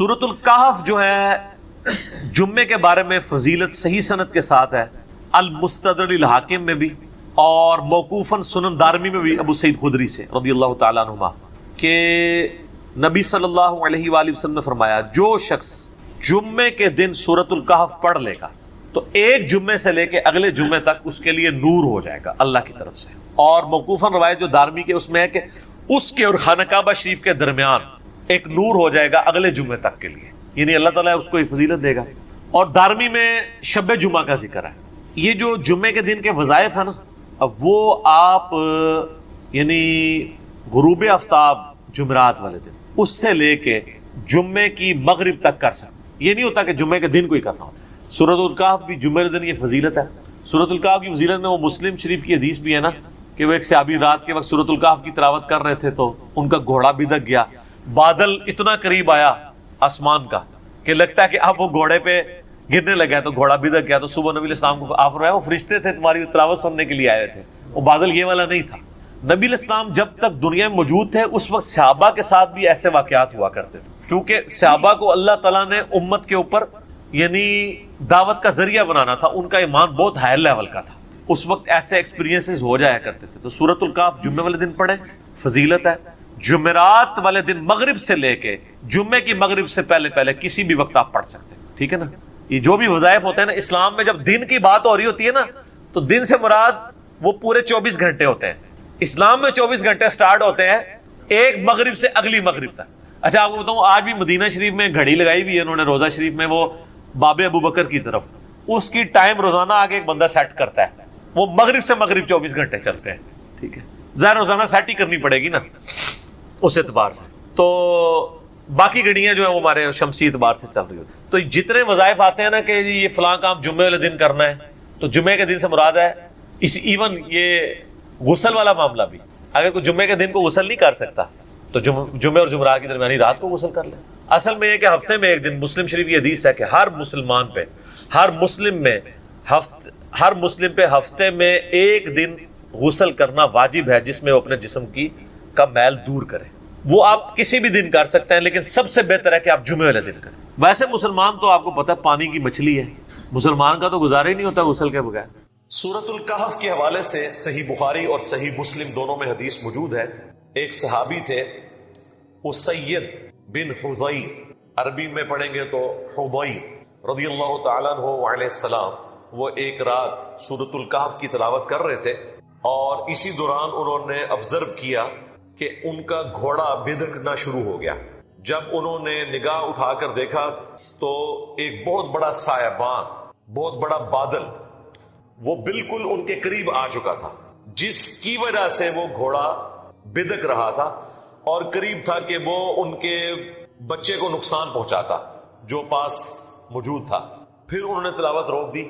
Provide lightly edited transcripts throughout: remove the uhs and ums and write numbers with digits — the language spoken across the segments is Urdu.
سورۃ الکہف جو ہے جمعے کے بارے میں فضیلت صحیح سند کے ساتھ ہے، المستدرک للحاکم میں بھی اور موقوفاً سنن دارمی میں بھی ابو سعید خدری سے رضی اللہ تعالیٰ عنہما کہ نبی صلی اللہ علیہ وآلہ وسلم نے فرمایا جو شخص جمعے کے دن سورۃ الکہف پڑھ لے گا تو ایک جمعے سے لے کے اگلے جمعے تک اس کے لیے نور ہو جائے گا اللہ کی طرف سے۔ اور موقوفاً روایت جو دارمی کے اس میں ہے کہ اس کے اور خانہ کعبہ شریف کے درمیان ایک نور ہو جائے گا اگلے جمعے تک کے لیے، یعنی اللہ تعالیٰ اس کو ایک فضیلت دے گا۔ اور دارمی میں شب جمعہ کا ذکر ہے۔ یہ جو جمعے کے دن کے وظائف ہیں نا، اب وہ آپ یعنی غروب آفتاب جمعرات والے دن اس سے لے کے جمعے کی مغرب تک کر سکتے، یہ نہیں ہوتا کہ جمعے کے دن کوئی کرنا ہو۔ سورۃ الکہف بھی جمعے کے دن یہ فضیلت ہے۔ سورۃ الکہف کی فضیلت میں وہ مسلم شریف کی حدیث بھی ہے نا کہ وہ ایک صحابی رات کے وقت سورۃ الکہف کی تلاوت کر رہے تھے تو ان کا گھوڑا بھدک گیا، بادل اتنا قریب آیا آسمان کا کہ لگتا ہے کہ اب وہ گھوڑے پہ گرنے لگا تو گھوڑا بھدک گیا۔ تو صبح نبی علیہ السلام کو آپ فرمایا وہ فرشتے تھے تمہاری تلاوت سننے کے لیے آئے تھے، وہ بادل یہ والا نہیں تھا۔ نبی علیہ السلام جب تک دنیا میں موجود تھے اس وقت صحابہ کے ساتھ بھی ایسے واقعات ہوا کرتے تھے، کیونکہ صحابہ کو اللہ تعالیٰ نے امت کے اوپر یعنی دعوت کا ذریعہ بنانا تھا، ان کا ایمان بہت ہائی لیول کا تھا، اس وقت ایسے ایکسپیرینسز ہو جایا کرتے تھے۔ تو سورۃ الکہف جمعے والے دن پڑھیں، فضیلت ہے۔ جمعرات والے دن مغرب سے لے کے جمعے کی مغرب سے پہلے کسی بھی وقت آپ پڑھ سکتے ہیں، ٹھیک ہے نا۔ یہ جو بھی وظائف ہوتے ہیں نا اسلام میں، جب دن کی بات ہو رہی ہوتی ہے نا تو دن سے مراد وہ پورے 24 گھنٹے ہوتے ہیں۔ اسلام میں 24 گھنٹے سٹارٹ ہوتے ہیں ایک مغرب سے اگلی مغرب تک۔ اچھا آپ کو بتاؤں آج بھی مدینہ شریف میں گھڑی لگائی بھی ہے انہوں نے، روضہ شریف میں، وہ باب ابو بکر کی طرف، اس کی ٹائم روزانہ آگے ایک بندہ سیٹ کرتا ہے، وہ مغرب سے مغرب 24 گھنٹے چلتے ہیں، ٹھیک ہے۔ ظاہر روزانہ سیٹ ہی کرنی پڑے گی نا اس اعتبار سے، تو باقی گھڑیاں جو ہیں وہ ہمارے شمسی اعتبار سے چل رہی ہوتی۔ تو جتنے وظائف آتے ہیں نا کہ یہ فلاں کام جمعے والے دن کرنا ہے، تو جمعے کے دن سے مراد ہے ایون یہ غسل والا معاملہ بھی، اگر کوئی جمعے کے دن کو غسل نہیں کر سکتا تو جمعے اور جمعرات کی درمیانی رات کو غسل کر لیں۔ اصل میں یہ کہ ہفتے میں ایک دن، مسلم شریف کی حدیث ہے کہ ہر مسلم پہ ہفتے میں ایک دن غسل کرنا واجب ہے، جس میں وہ اپنے جسم کا میل دور کرے۔ وہ آپ کسی بھی دن کر سکتے ہیں لیکن سب سے بہتر ہے کہ آپ جمعے والے دن کریں۔ ویسے مسلمان تو آپ کو پتہ ہے پانی کی مچھلی ہے، مسلمان کا تو گزارا ہی نہیں ہوتا غسل کے بغیر۔ سورۃ الکہف کے حوالے سے صحیح بخاری اور صحیح مسلم دونوں میں حدیث موجود ہے۔ ایک صحابی تھے اسید بن حضیر، عربی میں پڑھیں گے تو حضیر رضی اللہ تعالیٰ عنہ علیہ السلام، وہ ایک رات سورۃ الکہف کی تلاوت کر رہے تھے اور اسی دوران انہوں نے آبزرو کیا کہ ان کا گھوڑا بھدکنا شروع ہو گیا۔ جب انہوں نے نگاہ اٹھا کر دیکھا تو ایک بہت بڑا سایبان، بہت بڑا بادل وہ بالکل ان کے قریب آ چکا تھا، جس کی وجہ سے وہ گھوڑا بھدک رہا تھا اور قریب تھا کہ وہ ان کے بچے کو نقصان پہنچاتا جو پاس موجود تھا۔ پھر انہوں نے تلاوت روک دی۔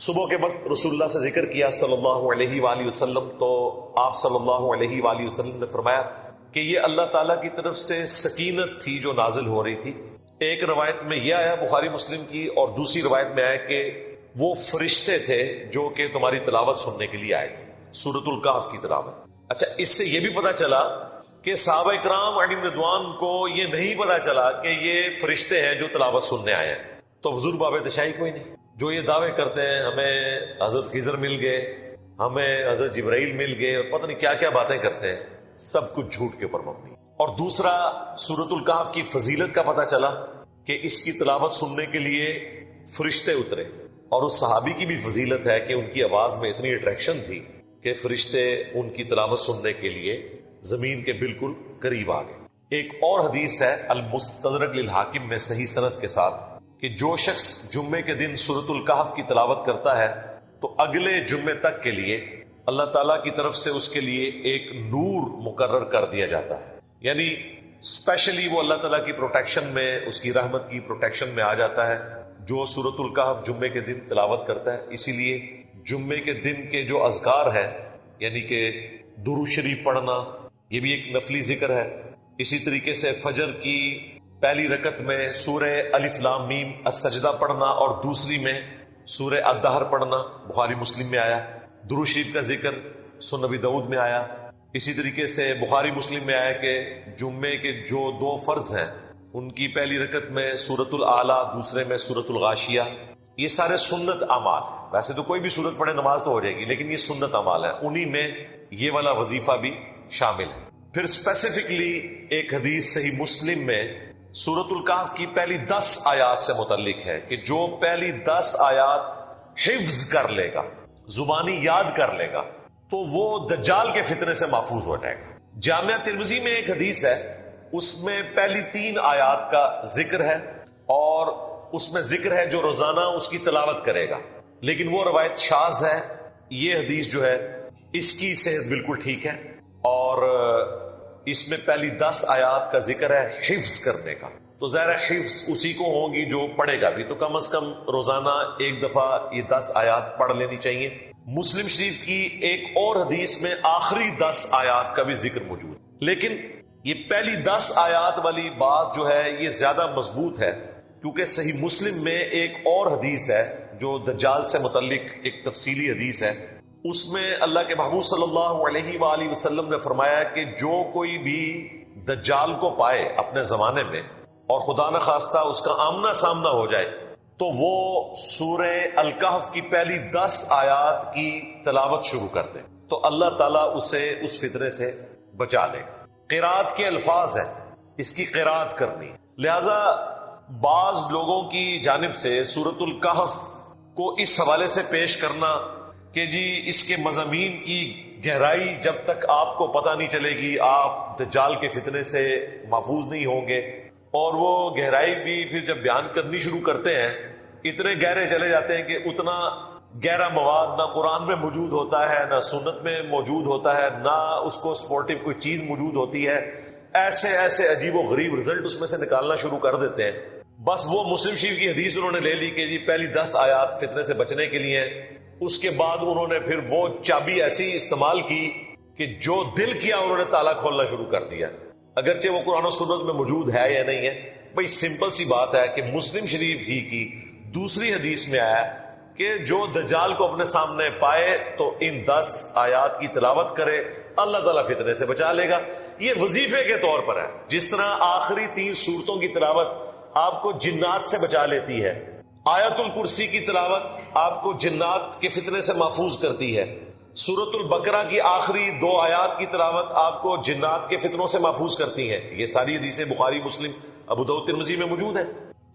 صبح کے وقت رسول اللہ سے ذکر کیا صلی اللہ علیہ وآلہ وسلم، تو آپ صلی اللہ علیہ وآلہ وسلم نے فرمایا کہ یہ اللہ تعالیٰ کی طرف سے سکینت تھی جو نازل ہو رہی تھی۔ ایک روایت میں یہ آیا بخاری مسلم کی، اور دوسری روایت میں آیا کہ وہ فرشتے تھے جو کہ تمہاری تلاوت سننے کے لیے آئے تھے، سورۃ الکہف کی تلاوت۔ اچھا اس سے یہ بھی پتا چلا کہ صحابہ اکرام علیہم رضوان کو یہ نہیں پتا چلا کہ یہ فرشتے ہیں جو تلاوت سننے آئے ہیں، تو حضور باب تشائی کوئی نہیں۔ جو یہ دعوے کرتے ہیں ہمیں حضرت خضر مل گئے، ہمیں حضرت جبرائیل مل گئے، اور پتہ نہیں کیا کیا باتیں کرتے ہیں، سب کچھ جھوٹ کے اوپر مبنی۔ اور دوسرا سورۃ الکہف کی فضیلت کا پتہ چلا کہ اس کی تلاوت سننے کے لیے فرشتے اترے، اور اس صحابی کی بھی فضیلت ہے کہ ان کی آواز میں اتنی اٹریکشن تھی کہ فرشتے ان کی تلاوت سننے کے لیے زمین کے بالکل قریب آ گئے۔ ایک اور حدیث ہے المستدرک للحاکم میں صحیح سند کے ساتھ کہ جو شخص جمعے کے دن سورۃ الکہف کی تلاوت کرتا ہے تو اگلے جمعے تک کے لیے اللہ تعالیٰ کی طرف سے اس کے لیے ایک نور مقرر کر دیا جاتا ہے، یعنی اسپیشلی وہ اللہ تعالیٰ کی پروٹیکشن میں، اس کی رحمت کی پروٹیکشن میں آ جاتا ہے جو سورۃ الکہف جمعے کے دن تلاوت کرتا ہے۔ اسی لیے جمعے کے دن کے جو اذکار ہیں، یعنی کہ درود شریف پڑھنا، یہ بھی ایک نفلی ذکر ہے۔ اسی طریقے سے فجر کی پہلی رکعت میں سورہ الف لام میم السجدہ پڑھنا اور دوسری میں سورہ الدہر پڑھنا، بخاری مسلم میں آیا۔ درود شریف کا ذکر سنن نبی داؤد میں آیا۔ اسی طریقے سے بخاری مسلم میں آیا کہ جمعے کے جو 2 فرض ہیں ان کی پہلی رکعت میں سورۃ الاعلیٰ، دوسرے میں سورۃ الغاشیہ، یہ سارے سنت اعمال ہیں۔ ویسے تو کوئی بھی سورت پڑھے نماز تو ہو جائے گی، لیکن یہ سنت اعمال ہیں، انہی میں یہ والا وظیفہ بھی شامل ہے۔ پھر اسپیسیفکلی ایک حدیث صحیح مسلم میں سورۃ الکہف کی پہلی 10 آیات سے متعلق ہے کہ جو پہلی 10 آیات حفظ کر لے گا، زبانی یاد کر لے گا، تو وہ دجال کے فتنے سے محفوظ ہو جائے گا۔ جامعہ ترمذی میں ایک حدیث ہے، اس میں پہلی 3 آیات کا ذکر ہے، اور اس میں ذکر ہے جو روزانہ اس کی تلاوت کرے گا، لیکن وہ روایت شاذ ہے۔ یہ حدیث جو ہے اس کی صحت بالکل ٹھیک ہے، اور اس میں پہلی 10 آیات کا ذکر ہے حفظ کرنے کا، تو ظاہر حفظ اسی کو ہوگی جو پڑھے گا بھی، تو کم از کم روزانہ ایک دفعہ یہ 10 آیات پڑھ لینی چاہیے۔ مسلم شریف کی ایک اور حدیث میں آخری 10 آیات کا بھی ذکر موجود ہے، لیکن یہ پہلی 10 آیات والی بات جو ہے یہ زیادہ مضبوط ہے، کیونکہ صحیح مسلم میں ایک اور حدیث ہے جو دجال سے متعلق ایک تفصیلی حدیث ہے۔ اس میں اللہ کے محبوب صلی اللہ علیہ وآلہ وسلم نے فرمایا کہ جو کوئی بھی دجال کو پائے اپنے زمانے میں، اور خدا نخواستہ اس کا آمنا سامنا ہو جائے، تو وہ سورہ الکہف کی پہلی 10 آیات کی تلاوت شروع کر دے، تو اللہ تعالیٰ اسے اس فتنے سے بچا لے گا۔ قرات کے الفاظ ہیں، اس کی قرات کرنی، لہذا بعض لوگوں کی جانب سے سورۃ الکہف کو اس حوالے سے پیش کرنا کہ جی اس کے مضامین کی گہرائی جب تک آپ کو پتہ نہیں چلے گی آپ دجال کے فتنے سے محفوظ نہیں ہوں گے، اور وہ گہرائی بھی پھر جب بیان کرنی شروع کرتے ہیں اتنے گہرے چلے جاتے ہیں کہ اتنا گہرا مواد نہ قرآن میں موجود ہوتا ہے، نہ سنت میں موجود ہوتا ہے، نہ اس کو سپورٹیو کوئی چیز موجود ہوتی ہے، ایسے ایسے عجیب و غریب رزلٹ اس میں سے نکالنا شروع کر دیتے ہیں۔ بس وہ مسلم شریف کی حدیث انہوں نے لے لی کہ جی پہلی 10 آیات فتنے سے بچنے کے لیے، اس کے بعد انہوں نے پھر وہ چابی ایسی استعمال کی کہ جو دل کیا انہوں نے تالا کھولنا شروع کر دیا، اگرچہ وہ قرآن و سنت میں موجود ہے یا نہیں ہے۔ بھئی سمپل سی بات ہے کہ مسلم شریف ہی کی دوسری حدیث میں آیا کہ جو دجال کو اپنے سامنے پائے تو ان 10 آیات کی تلاوت کرے، اللہ تعالیٰ فتنے سے بچا لے گا۔ یہ وظیفے کے طور پر ہے، جس طرح آخری 3 سورتوں کی تلاوت آپ کو جنات سے بچا لیتی ہے، آیت الکرسی کی تلاوت آپ کو جنات کے فتنے سے محفوظ کرتی ہے، سورۃ البقرہ کی آخری 2 آیات کی تلاوت آپ کو جنات کے فتنوں سے محفوظ کرتی ہے۔ یہ ساری حدیثیں بخاری، مسلم، ابو داؤد، ترمذی میں موجود ہیں،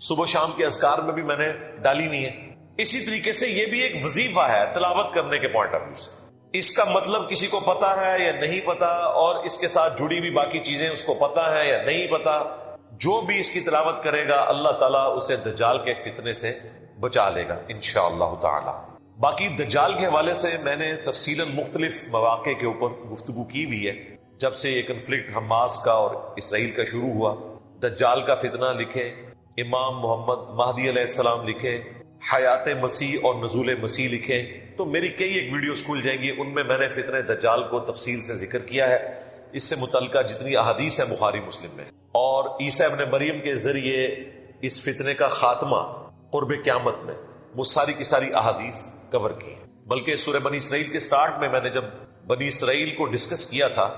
صبح شام کے اذکار میں بھی میں نے ڈالی ہوئی ہیں۔ اسی طریقے سے یہ بھی ایک وظیفہ ہے تلاوت کرنے کے پوائنٹ آف ویو سے۔ اس کا مطلب کسی کو پتا ہے یا نہیں پتا، اور اس کے ساتھ جڑی ہوئی باقی چیزیں اس کو پتا ہے یا نہیں پتا، جو بھی اس کی تلاوت کرے گا اللہ تعالیٰ اسے دجال کے فتنے سے بچا لے گا انشاءاللہ تعالی۔ باقی دجال کے حوالے سے میں نے تفصیلاً مختلف مواقع کے اوپر گفتگو کی بھی ہے، جب سے یہ کنفلکٹ حماس کا اور اسرائیل کا شروع ہوا۔ دجال کا فتنہ لکھے، امام محمد مہدی علیہ السلام لکھے، حیات مسیح اور نزول مسیح لکھے، تو میری کئی ایک ویڈیوز کھل جائیں گی، ان میں نے فتنہ دجال کو تفصیل سے ذکر کیا ہے، اس سے متعلقہ جتنی احادیث ہے بخاری مسلم میں، اور عیسیٰ ابن مریم کے ذریعے اس فتنے کا خاتمہ قرب قیامت میں، وہ ساری کی ساری احادیث کور کی۔ بلکہ سورہ بنی اسرائیل کے سٹارٹ میں نے جب بنی اسرائیل کو ڈسکس کیا تھا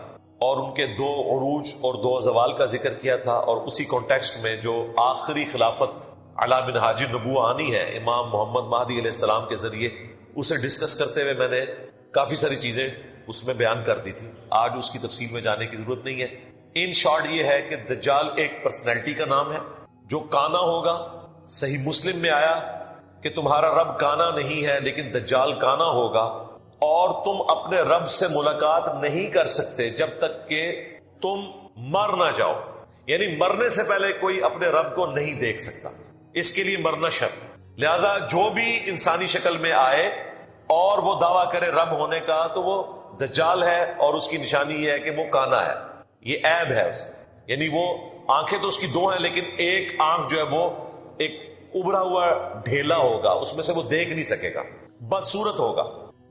اور ان کے 2 عروج اور 2 زوال کا ذکر کیا تھا، اور اسی کانٹیکسٹ میں جو آخری خلافت علی منہاج النبوہ آنی ہے امام محمد مہدی علیہ السلام کے ذریعے، اسے ڈسکس کرتے ہوئے میں نے کافی ساری چیزیں اس میں بیان کر دی تھی۔ آج اس کی تفصیل میں جانے کی ضرورت نہیں ہے۔ ان شارٹ یہ ہے کہ دجال ایک پرسنالٹی کا نام ہے جو کانا ہوگا۔ صحیح مسلم میں آیا کہ تمہارا رب کانا نہیں ہے لیکن دجال کانا ہوگا، اور تم اپنے رب سے ملاقات نہیں کر سکتے جب تک کہ تم مر نہ جاؤ، یعنی مرنے سے پہلے کوئی اپنے رب کو نہیں دیکھ سکتا، اس کے لیے مرنا شرط۔ لہذا جو بھی انسانی شکل میں آئے اور وہ دعویٰ کرے رب ہونے کا تو وہ دجال ہے، اور اس کی نشانی یہ ہے کہ وہ کانا ہے، یہ عیب ہے اس، یعنی وہ آنکھیں تو اس کی 2 ہیں لیکن ایک آنکھ جو ہے وہ ایک ابھرا ہوا ڈھیلا ہوگا، اس میں سے وہ دیکھ نہیں سکے گا، بدصورت ہوگا۔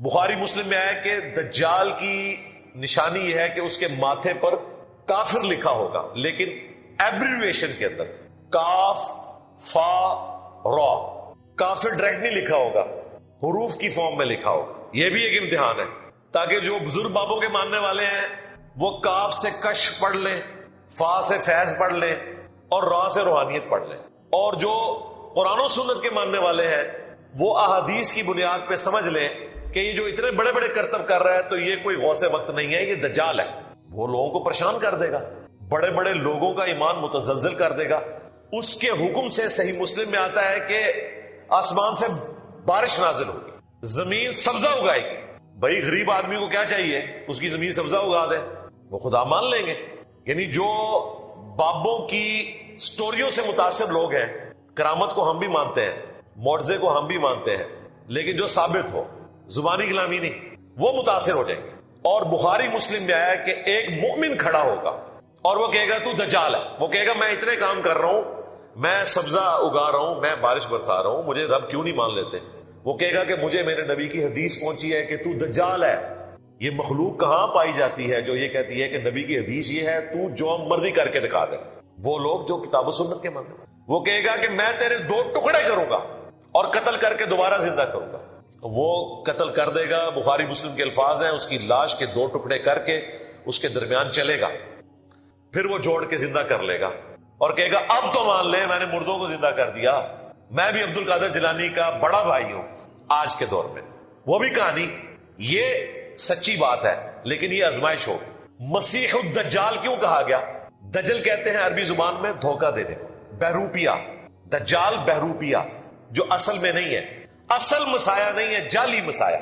بخاری مسلم میں آیا کہ دجال کی نشانی یہ ہے کہ اس کے ماتھے پر کافر لکھا ہوگا، لیکن ایبریویشن کے اندر کاف فا را، کافر ڈائریکٹ نہیں لکھا ہوگا، حروف کی فارم میں لکھا ہوگا۔ یہ بھی ایک امتحان ہے تاکہ جو بزرگ بابوں کے ماننے والے ہیں وہ کاف سے کش پڑھ لیں، فا سے فیض پڑھ لیں، اور راہ سے روحانیت پڑھ لیں. اور جو قرآن و سنت کے ماننے والے ہیں وہ احادیث کی بنیاد پہ سمجھ لیں کہ یہ جو اتنے بڑے بڑے کرتب کر رہا ہے تو یہ کوئی غوث وقت نہیں ہے، یہ دجال ہے. وہ لوگوں کو پریشان کر دے گا، بڑے بڑے لوگوں کا ایمان متزلزل کر دے گا. اس کے حکم سے صحیح مسلم میں آتا ہے کہ آسمان سے بارش نازل ہوگی، زمین سبزہ اگائے گی. بھائی غریب آدمی کو کیا چاہیے؟ اس کی زمین سبزہ اگا دے، وہ خدا مان لیں گے. یعنی جو بابوں کی سٹوریوں سے متاثر لوگ ہیں، کرامت کو ہم بھی مانتے ہیں، معجزے کو ہم بھی مانتے ہیں، لیکن جو ثابت ہو، زبانی کلامی نہیں، وہ متاثر ہو جائیں گے. اور بخاری مسلم میں آیا کہ ایک مومن کھڑا ہوگا اور وہ کہے گا تو دجال ہے. وہ کہے گا میں اتنے کام کر رہا ہوں، میں سبزہ اگا رہا ہوں، میں بارش برسا رہا ہوں، مجھے رب کیوں نہیں مان لیتے؟ وہ کہے گا کہ مجھے میرے نبی کی حدیث پہنچی ہے کہ تو دجال ہے. یہ مخلوق کہاں پائی جاتی ہے جو یہ کہتی ہے کہ نبی کی حدیث یہ ہے، تو جو مرضی کر کے دکھا دے؟ وہ لوگ جو کتاب و سنت کے مانتے ہیں. وہ کہے گا کہ میں تیرے 2 ٹکڑے کروں گا اور قتل کر کے دوبارہ زندہ کروں گا. وہ قتل کر دے گا. بخاری مسلم کے الفاظ ہیں، اس کی لاش کے 2 ٹکڑے کر کے اس کے درمیان چلے گا، پھر وہ جوڑ کے زندہ کر لے گا اور کہے گا اب تو مان لے میں نے مردوں کو زندہ کر دیا، میں بھی عبد القادر جیلانی کا بڑا بھائی ہوں آج کے دور میں. وہ بھی کہانی، یہ سچی بات ہے لیکن یہ آزمائش ہو. مسیح الدجال کیوں کہا گیا؟ دجل کہتے ہیں عربی زبان میں دھوکہ دینے کو، بہروپیہ. دجال بہروپیہ جو اصل میں نہیں ہے، اصل مسیح نہیں ہے، جعلی مسیح،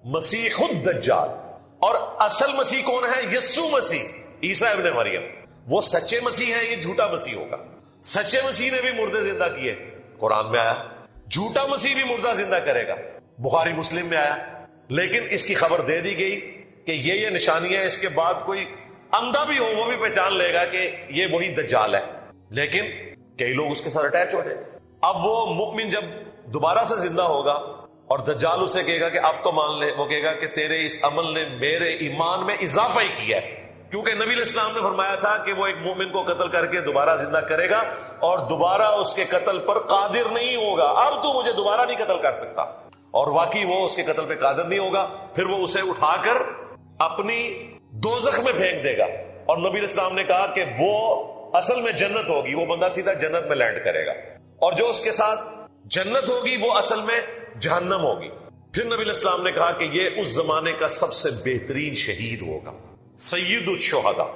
مسیح الدجال. اور اصل مسیح کون ہے؟ یسوع مسیح، عیسیٰ ابن مریم. وہ سچے مسیح ہیں، یہ جھوٹا مسیح ہوگا. سچے مسیح نے بھی مردے زندہ کیے، قرآن میں آیا. جھوٹا مسیح بھی مردہ زندہ کرے گا، بخاری مسلم میں آیا. لیکن اس کی خبر دے دی گئی کہ یہ نشانیاں، اس کے بعد کوئی اندھا بھی ہو وہ بھی پہچان لے گا کہ یہ وہی دجال ہے. لیکن کئی لوگ اس کے ساتھ اٹیچ ہو جائیں. اب وہ مؤمن جب دوبارہ سے زندہ ہوگا اور دجال اسے کہے گا کہ اب تو مان لے، وہ کہے گا کہ تیرے اس عمل نے میرے ایمان میں اضافہ ہی کیا ہے، کیونکہ نبی علیہ السلام نے فرمایا تھا کہ وہ ایک مومن کو قتل کر کے دوبارہ زندہ کرے گا اور دوبارہ اس کے قتل پر قادر نہیں ہوگا. اب تو مجھے دوبارہ نہیں قتل کر سکتا. اور واقعی وہ اس کے قتل پہ قادر نہیں ہوگا. پھر وہ اسے اٹھا کر اپنی دوزخ میں پھینک دے گا. اور نبی علیہ السلام نے کہا کہ وہ اصل میں جنت ہوگی، وہ بندہ سیدھا جنت میں لینڈ کرے گا. اور جو اس کے ساتھ جنت ہوگی وہ اصل میں جہنم ہوگی. پھر نبی علیہ السلام نے کہا کہ یہ اس زمانے کا سب سے بہترین شہید ہوگا، سید الشہداء.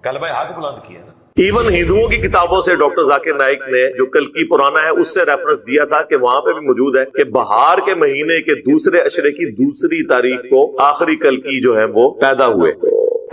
کلمہ حق بلند کیا نا. ایون ہندوؤں کی کتابوں سے ڈاکٹر ذاکر نائک نے جو کلکی پرانا ہے اس سے ریفرنس دیا تھا کہ وہاں پہ بھی موجود ہے کہ بہار کے مہینے کے دوسرے عشرے کی 2 تاریخ کو آخری کلکی جو ہے وہ پیدا ہوئے.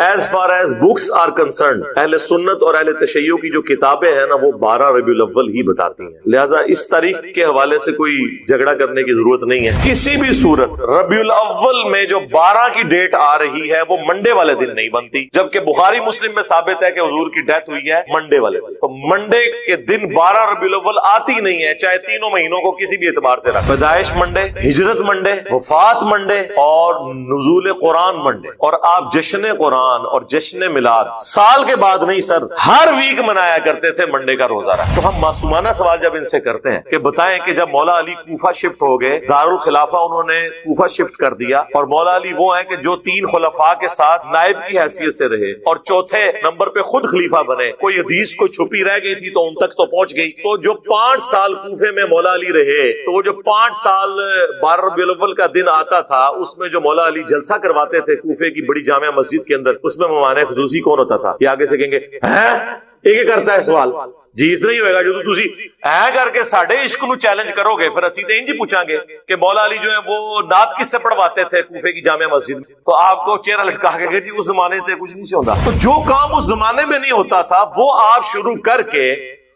As far as books are concerned, اہل سنت اور اہل تشیع کی جو کتابیں ہیں نا وہ 12 ربیع الاول ہی بتاتی ہیں. لہٰذا اس تاریخ کے حوالے سے کوئی جھگڑا کرنے کی ضرورت نہیں ہے. کسی بھی صورت ربیع الاول میں جو 12 کی ڈیٹ آ رہی ہے وہ منڈے والے دن نہیں بنتی، جبکہ بخاری مسلم میں ثابت ہے کہ حضور کی ڈیتھ ہوئی ہے منڈے والے دن. تو منڈے کے دن 12 ربیع الاول آتی نہیں ہے، چاہے تینوں مہینوں کو کسی بھی اعتبار سے رکھ. پیدائش منڈے، ہجرت منڈے، وفات منڈے اور نزول قرآن منڈے. اور آپ جشن قرآن اور جشن میلاد سال کے بعد نہیں سر، ہر ویک منایا کرتے تھے منڈے کا روزہ رکھ. تو ہم معصومانہ سوال جب ان سے کرتے ہیں کہ بتائیں کہ جب مولا علی کوفہ شفٹ ہو گئے، دارالخلافہ انہوں نے کوفہ شفٹ کر دیا، اور مولا علی وہ ہیں کہ جو 3 خلفاء کے ساتھ نائب کی حیثیت سے رہے اور چوتھے نمبر پہ خود خلیفہ بنے. کوئی حدیث کو چھپی رہ گئی تھی تو ان تک تو پہنچ گئی. تو جو 5 سال کوفے میں مولا علی رہے، تو وہ جو 5 سال 12 ربیع الاول کا دن آتا تھا اس میں جو مولا علی جلسہ کرواتے تھے کوفے کی بڑی جامع مسجد کے اندر، اس میں ممانع خصوصی کون ہوتا تھا؟ یہ آگے سے کہیں گے ایک کرتا ہے سوال جی اس نہیں ہوئے گا جو تسی کر کے ساڑھے عشق نو چیلنج کرو گے. پھر اسی انجی پوچھاں گے کہ مولا علی جو ہے وہ نعت کس سے پڑھواتے تھے کوفے کی جامع مسجد میں، تو آپ کو چہرہ لٹکا کے جی اس زمانے سے کچھ نہیں سے ہوتا. تو جو کام اس زمانے میں نہیں ہوتا تھا وہ آپ شروع کر کے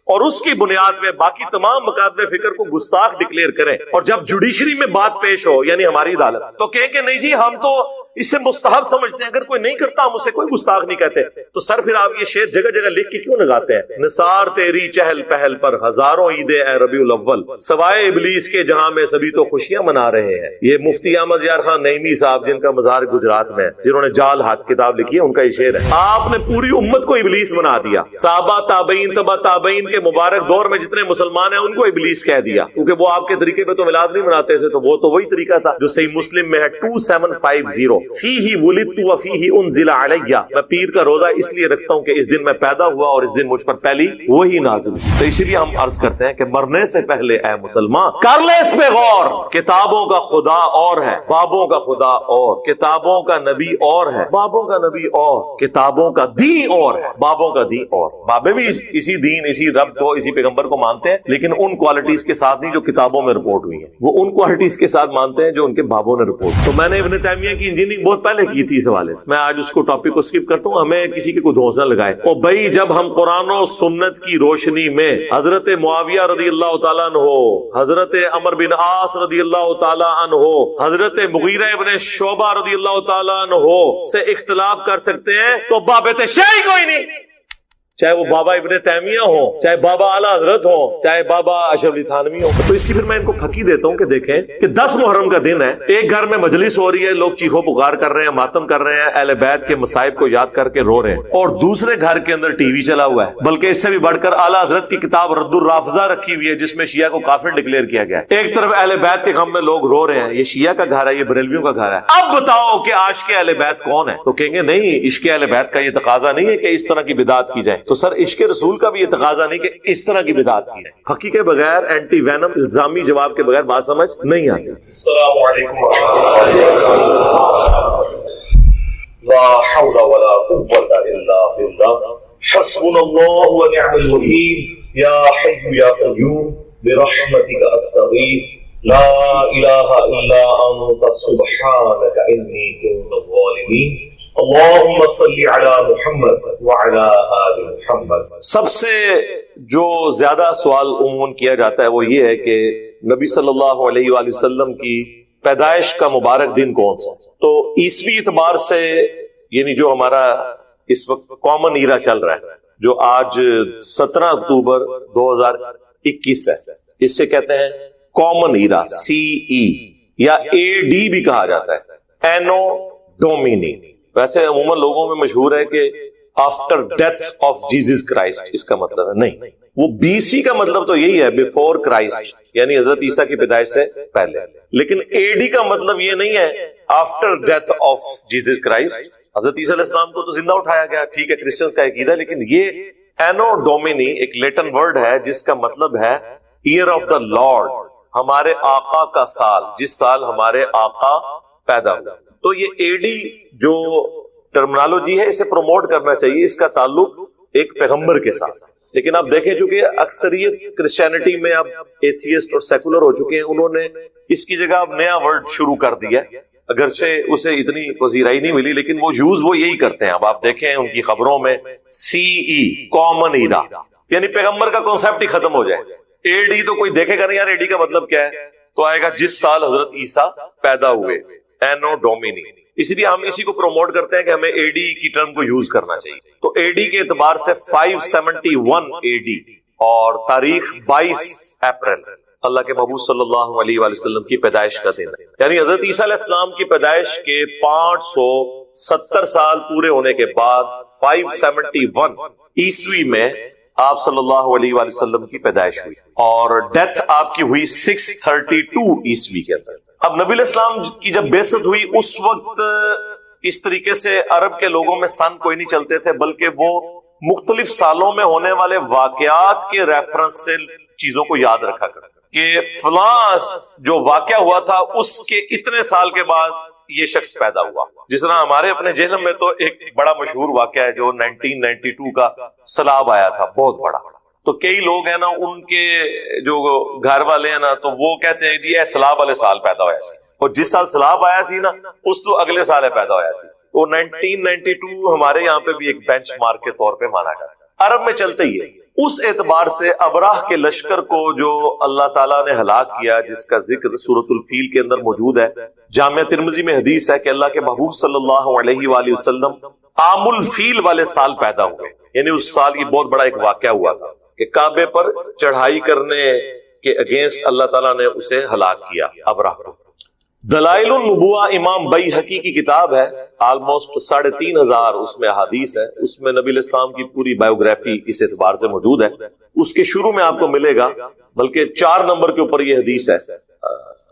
اور اس کی بنیاد میں باقی تمام مقادم فکر کو گستاخ ڈکلیئر کریں. اور جب جوڈیشری میں بات پیش ہو یعنی ہماری عدالت، تو کہیں کہ نہیں جی ہم تو اس سے مستحب سمجھتے ہیں، اگر کوئی نہیں کرتا ہم اسے کوئی گستاخ نہیں کہتے. تو سر پھر آپ یہ شعر جگہ جگہ لکھ کے کیوں لگاتے ہیں؟ نثار تیری چہل پہل پر ہزاروں عیدیں اے ربیع الاول، سوائے ابلیس کے جہاں میں سبھی تو خوشیاں منا رہے ہیں. یہ مفتی احمد یار خان نعیمی صاحب جن کا مزار گجرات میں، جنہوں نے جال ہاتھ کتاب لکھی ہے، ان کا یہ شعر ہے. آپ نے پوری امت کو ابلیس بنا دیا. صحابہ تابعین تبع تابعین کے مبارک دور میں جتنے مسلمان ہیں ان کو ابلیس کہہ دیا، کیونکہ وہ آپ کے طریقے پہ تو میلاد نہیں مناتے تھے. تو وہ تو وہی طریقہ تھا جو صحیح مسلم میں ہے 2750 فیہ ولدت و فیہ انزل علی، میں پیر کا روزہ اس لیے رکھتا ہوں کہ اس دن میں پیدا ہوا اور اس دن مجھ پر پہلی وہی نازل ہوئی۔ تو اسی لیے ہم عرض کرتے ہیں کہ مرنے سے پہلے اے مسلمان کر لے اس پہ غور، کتابوں کا خدا اور ہے، بابوں کا خدا اور، کتابوں کا نبی اور ہے، بابوں کا نبی اور، کتابوں کا دین اور ہے، بابوں کا دین اور۔ بابے بھی اسی دین، اسی رب کو، اسی پیغمبر کو مانتے ہیں، لیکن ان کوالٹیز کے ساتھ نہیں جو کتابوں میں رپورٹ ہوئی ہیں، وہ ان کوالٹیز کے ساتھ مانتے ہیں جو ان کے بابوں نے رپورٹ۔ تو میں نے ابن تیمیہ کی انجینئرنگ بہت پہلے کی تھی اس حوالے سے، میں آج اس کو ٹاپک کو اسکپ کرتا ہوں، ہمیں کسی کی کوئی دھوس نہ لگائے۔ اور بھائی جب ہم قرآن و سنت کی روشنی میں حضرت معاویہ رضی اللہ تعالیٰ عنہ، حضرت عمر بن عاص رضی اللہ تعالیٰ عنہ، حضرت مغیرہ ابن شعبہ رضی اللہ تعالیٰ عنہ سے اختلاف کر سکتے ہیں تو بابت شیعی کوئی نہیں، چاہے وہ بابا ابن تیمیہ ہو، چاہے بابا اعلیٰ حضرت ہو، چاہے بابا اشرف علی تھانوی ہو۔ تو اس کی پھر میں ان کو پھکی دیتا ہوں کہ دیکھیں کہ 10 محرم کا دن ہے، ایک گھر میں مجلس ہو رہی ہے، لوگ چیخو پکار کر رہے ہیں، ماتم کر رہے ہیں، اہل بیت کے مصائب کو یاد کر کے رو رہے ہیں، اور دوسرے گھر کے اندر ٹی وی چلا ہوا ہے، بلکہ اس سے بھی بڑھ کر اعلیٰ حضرت کی کتاب رد الرافضہ رکھی ہوئی ہے جس میں شیعہ کو کافر ڈکلیئر کیا گیا ہے۔ ایک طرف اہل بیت کے غم میں لوگ رو رہے ہیں، یہ شیعہ کا گھر ہے، یہ بریلویوں کا گھر ہے۔ اب بتاؤ کہ عاشق اہل بیت کون ہے؟ تو کہیں گے نہیں، عشق اہل بیت کا یہ تقاضا نہیں ہے کہ اس طرح کی بدعت کی جائے۔ تو سر عشق رسول کا بھی یہ تقاضا نہیں کہ اس طرح کی بدعت کی ہے۔ حقیقت کے بغیر، اینٹی وینم الزامی جواب کے بغیر بات سمجھ نہیں آتی۔ السلام علیکم ورحمۃ اللہ، لا حول ولا قوة الا باللہ، حسبنا اللہ ونعم الوکیل، یا حی یا قیوم برحمتک استغیث، لا الہ الا انت سبحانک انی کنت الظالمین، اللہم صلی علی محمد وعلی آل محمد۔ سب سے جو زیادہ سوال عموماً کیا جاتا ہے وہ یہ ہے کہ نبی صلی اللہ علیہ وآلہ وسلم کی پیدائش کا مبارک دن کون سا؟ تو عیسوی اعتبار سے، یعنی جو ہمارا اس وقت کامن ایرا چل رہا ہے، جو آج 17 اکتوبر 2021 ہے، اس سے کہتے ہیں کامن ایرا، CE یا AD بھی کہا جاتا ہے، اینو ڈومینی۔ ویسے عموماً لوگوں میں مشہور ہے کہ after death of Jesus Christ, اس کا مطلب ہے نہیں، وہ BC کا مطلب تو یہی ہے، بیفور کرائسٹ، یعنی حضرت عیسیٰ کی پیدائش سے پہلے۔ لیکن AD کا مطلب یہ نہیں ہے after death of Jesus Christ, حضرت عیسیٰ علیہ السلام کو تو زندہ اٹھایا گیا، ٹھیک ہے، کرسچنز کا عقیدہ، لیکن یہ اینو ڈومینی ایک لیٹن ورڈ ہے جس کا مطلب ہے ایئر آف دا لارڈ، ہمارے آقا کا سال، جس سال ہمارے آقا پیدا ہوا۔ تو یہ AD جو ٹرمنالوجی ہے اسے پروموٹ کرنا چاہیے، اس کا تعلق ایک پیغمبر کے ساتھ۔ لیکن آپ دیکھیں چونکہ اکثریت کرسچینٹی میں اب ایتھیسٹ اور سیکولر ہو چکے ہیں، انہوں نے اس کی جگہ اب نیا ورڈ شروع کر دیا، اگرچہ اسے اتنی پذیرائی نہیں ملی، لیکن وہ یوز وہ یہی کرتے ہیں۔ اب آپ دیکھیں ان کی خبروں میں CE کامن ایرا، یعنی پیغمبر کا کانسیپٹ ہی ختم ہو جائے۔ AD تو کوئی دیکھے گا نہیں یار AD کا مطلب کیا ہے، تو آئے گا جس سال حضرت عیسیٰ پیدا ہوئے، اینو ڈومینی۔ اسی لیے ہم اسی کو پروموٹ کرتے ہیں کہ ہمیں AD کی ٹرم کو یوز کرنا چاہیے۔ تو AD کے اعتبار سے 571 AD اور تاریخ 22 اپریل اللہ کے محبوب صلی اللہ علیہ وآلہ وسلم کی پیدائش کا دن ہے، یعنی حضرت عیسیٰ علیہ السلام کی پیدائش کے 570 سال پورے ہونے کے بعد 571 عیسوی میں آپ صلی اللہ علیہ وآلہ وسلم کی پیدائش ہوئی، اور ڈیتھ آپ کی ہوئی 632 عیسوی کے اندر۔ اب نبی علیہ السلام کی جب بعثت ہوئی اس وقت اس طریقے سے عرب کے لوگوں میں سن کوئی نہیں چلتے تھے، بلکہ وہ مختلف سالوں میں ہونے والے واقعات کے ریفرنس سے چیزوں کو یاد رکھا کرتے کہ فلاں جو واقعہ ہوا تھا اس کے اتنے سال کے بعد یہ شخص پیدا ہوا۔ جس طرح ہمارے اپنے ذہن میں تو ایک بڑا مشہور واقعہ ہے جو 1992 کا سیلاب آیا تھا، بہت بڑا۔ تو کئی لوگ ہیں نا، ان کے جو گھر والے ہیں نا، تو وہ کہتے ہیں یہ سیلاب والے سال پیدا ہوا سی، اور جس سال سیلاب آیا سی نا اس تو اگلے سال ہے پیدا ہوا سی۔ وہ 1992 ہمارے یہاں پہ بھی ایک بینچ مارک کے طور پہ مانا جاتا ہے، عرب میں چلتے ہی ہے۔ اس اعتبار سے ابراہ کے لشکر کو جو اللہ تعالیٰ نے ہلاک کیا، جس کا ذکر سورۃ الفیل کے اندر موجود ہے، جامع ترمذی میں حدیث ہے کہ اللہ کے محبوب صلی اللہ علیہ وآلہ وسلم عام الفیل والے سال پیدا ہوئے، یعنی اس سال یہ بہت بڑا ایک واقعہ ہوا تھا کہ کعبے پر چڑھائی کرنے کے اگینسٹ اللہ تعالیٰ نے اسے ہلاک کیا ابراہ کو۔ دلائل النبوہ امام بیہقی کی کتاب ہے، آلموسٹ 3500 اس میں احادیث ہے، اس میں نبی علیہ السلام کی پوری بایوگرافی اس اعتبار سے موجود ہے۔ اس کے شروع میں آپ کو ملے گا، بلکہ 4 نمبر کے اوپر یہ حدیث ہے۔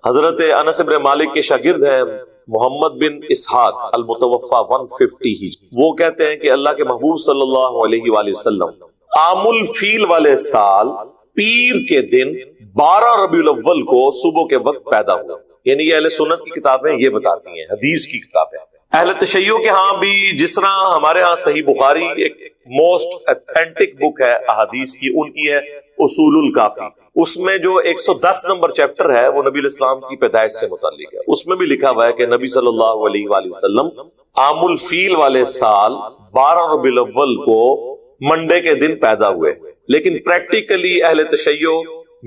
حضرت انس بن مالک کے شاگرد ہیں محمد بن اسحاق المتوفا 150 ہجری، وہ کہتے ہیں کہ اللہ کے محبوب صلی اللہ علیہ وآلہ وسلم عام الفیل والے سال پیر کے دن 12 ربیع الاول کو صبح کے وقت پیدا ہوا. یعنی یہ اہل سنت کی کتابیں یہ بتاتی ہیں، حدیث کی کتابیں. اہل تشیع کے ہاں بھی جس طرح ہمارے ہاں صحیح بخاری ایک موسٹ اتھینٹک بک ہے احادیث کی، ان کی ہے اصول الکافی. اس میں جو 110 نمبر چیپٹر ہے وہ نبی الاسلام کی پیدائش سے متعلق ہے. اس میں بھی لکھا ہوا ہے کہ نبی صلی اللہ علیہ وآلہ وسلم عام الفیل والے سال 12 ربیع الاول کو منڈے کے دن پیدا ہوئے. لیکن پریکٹیکلی اہل تشیع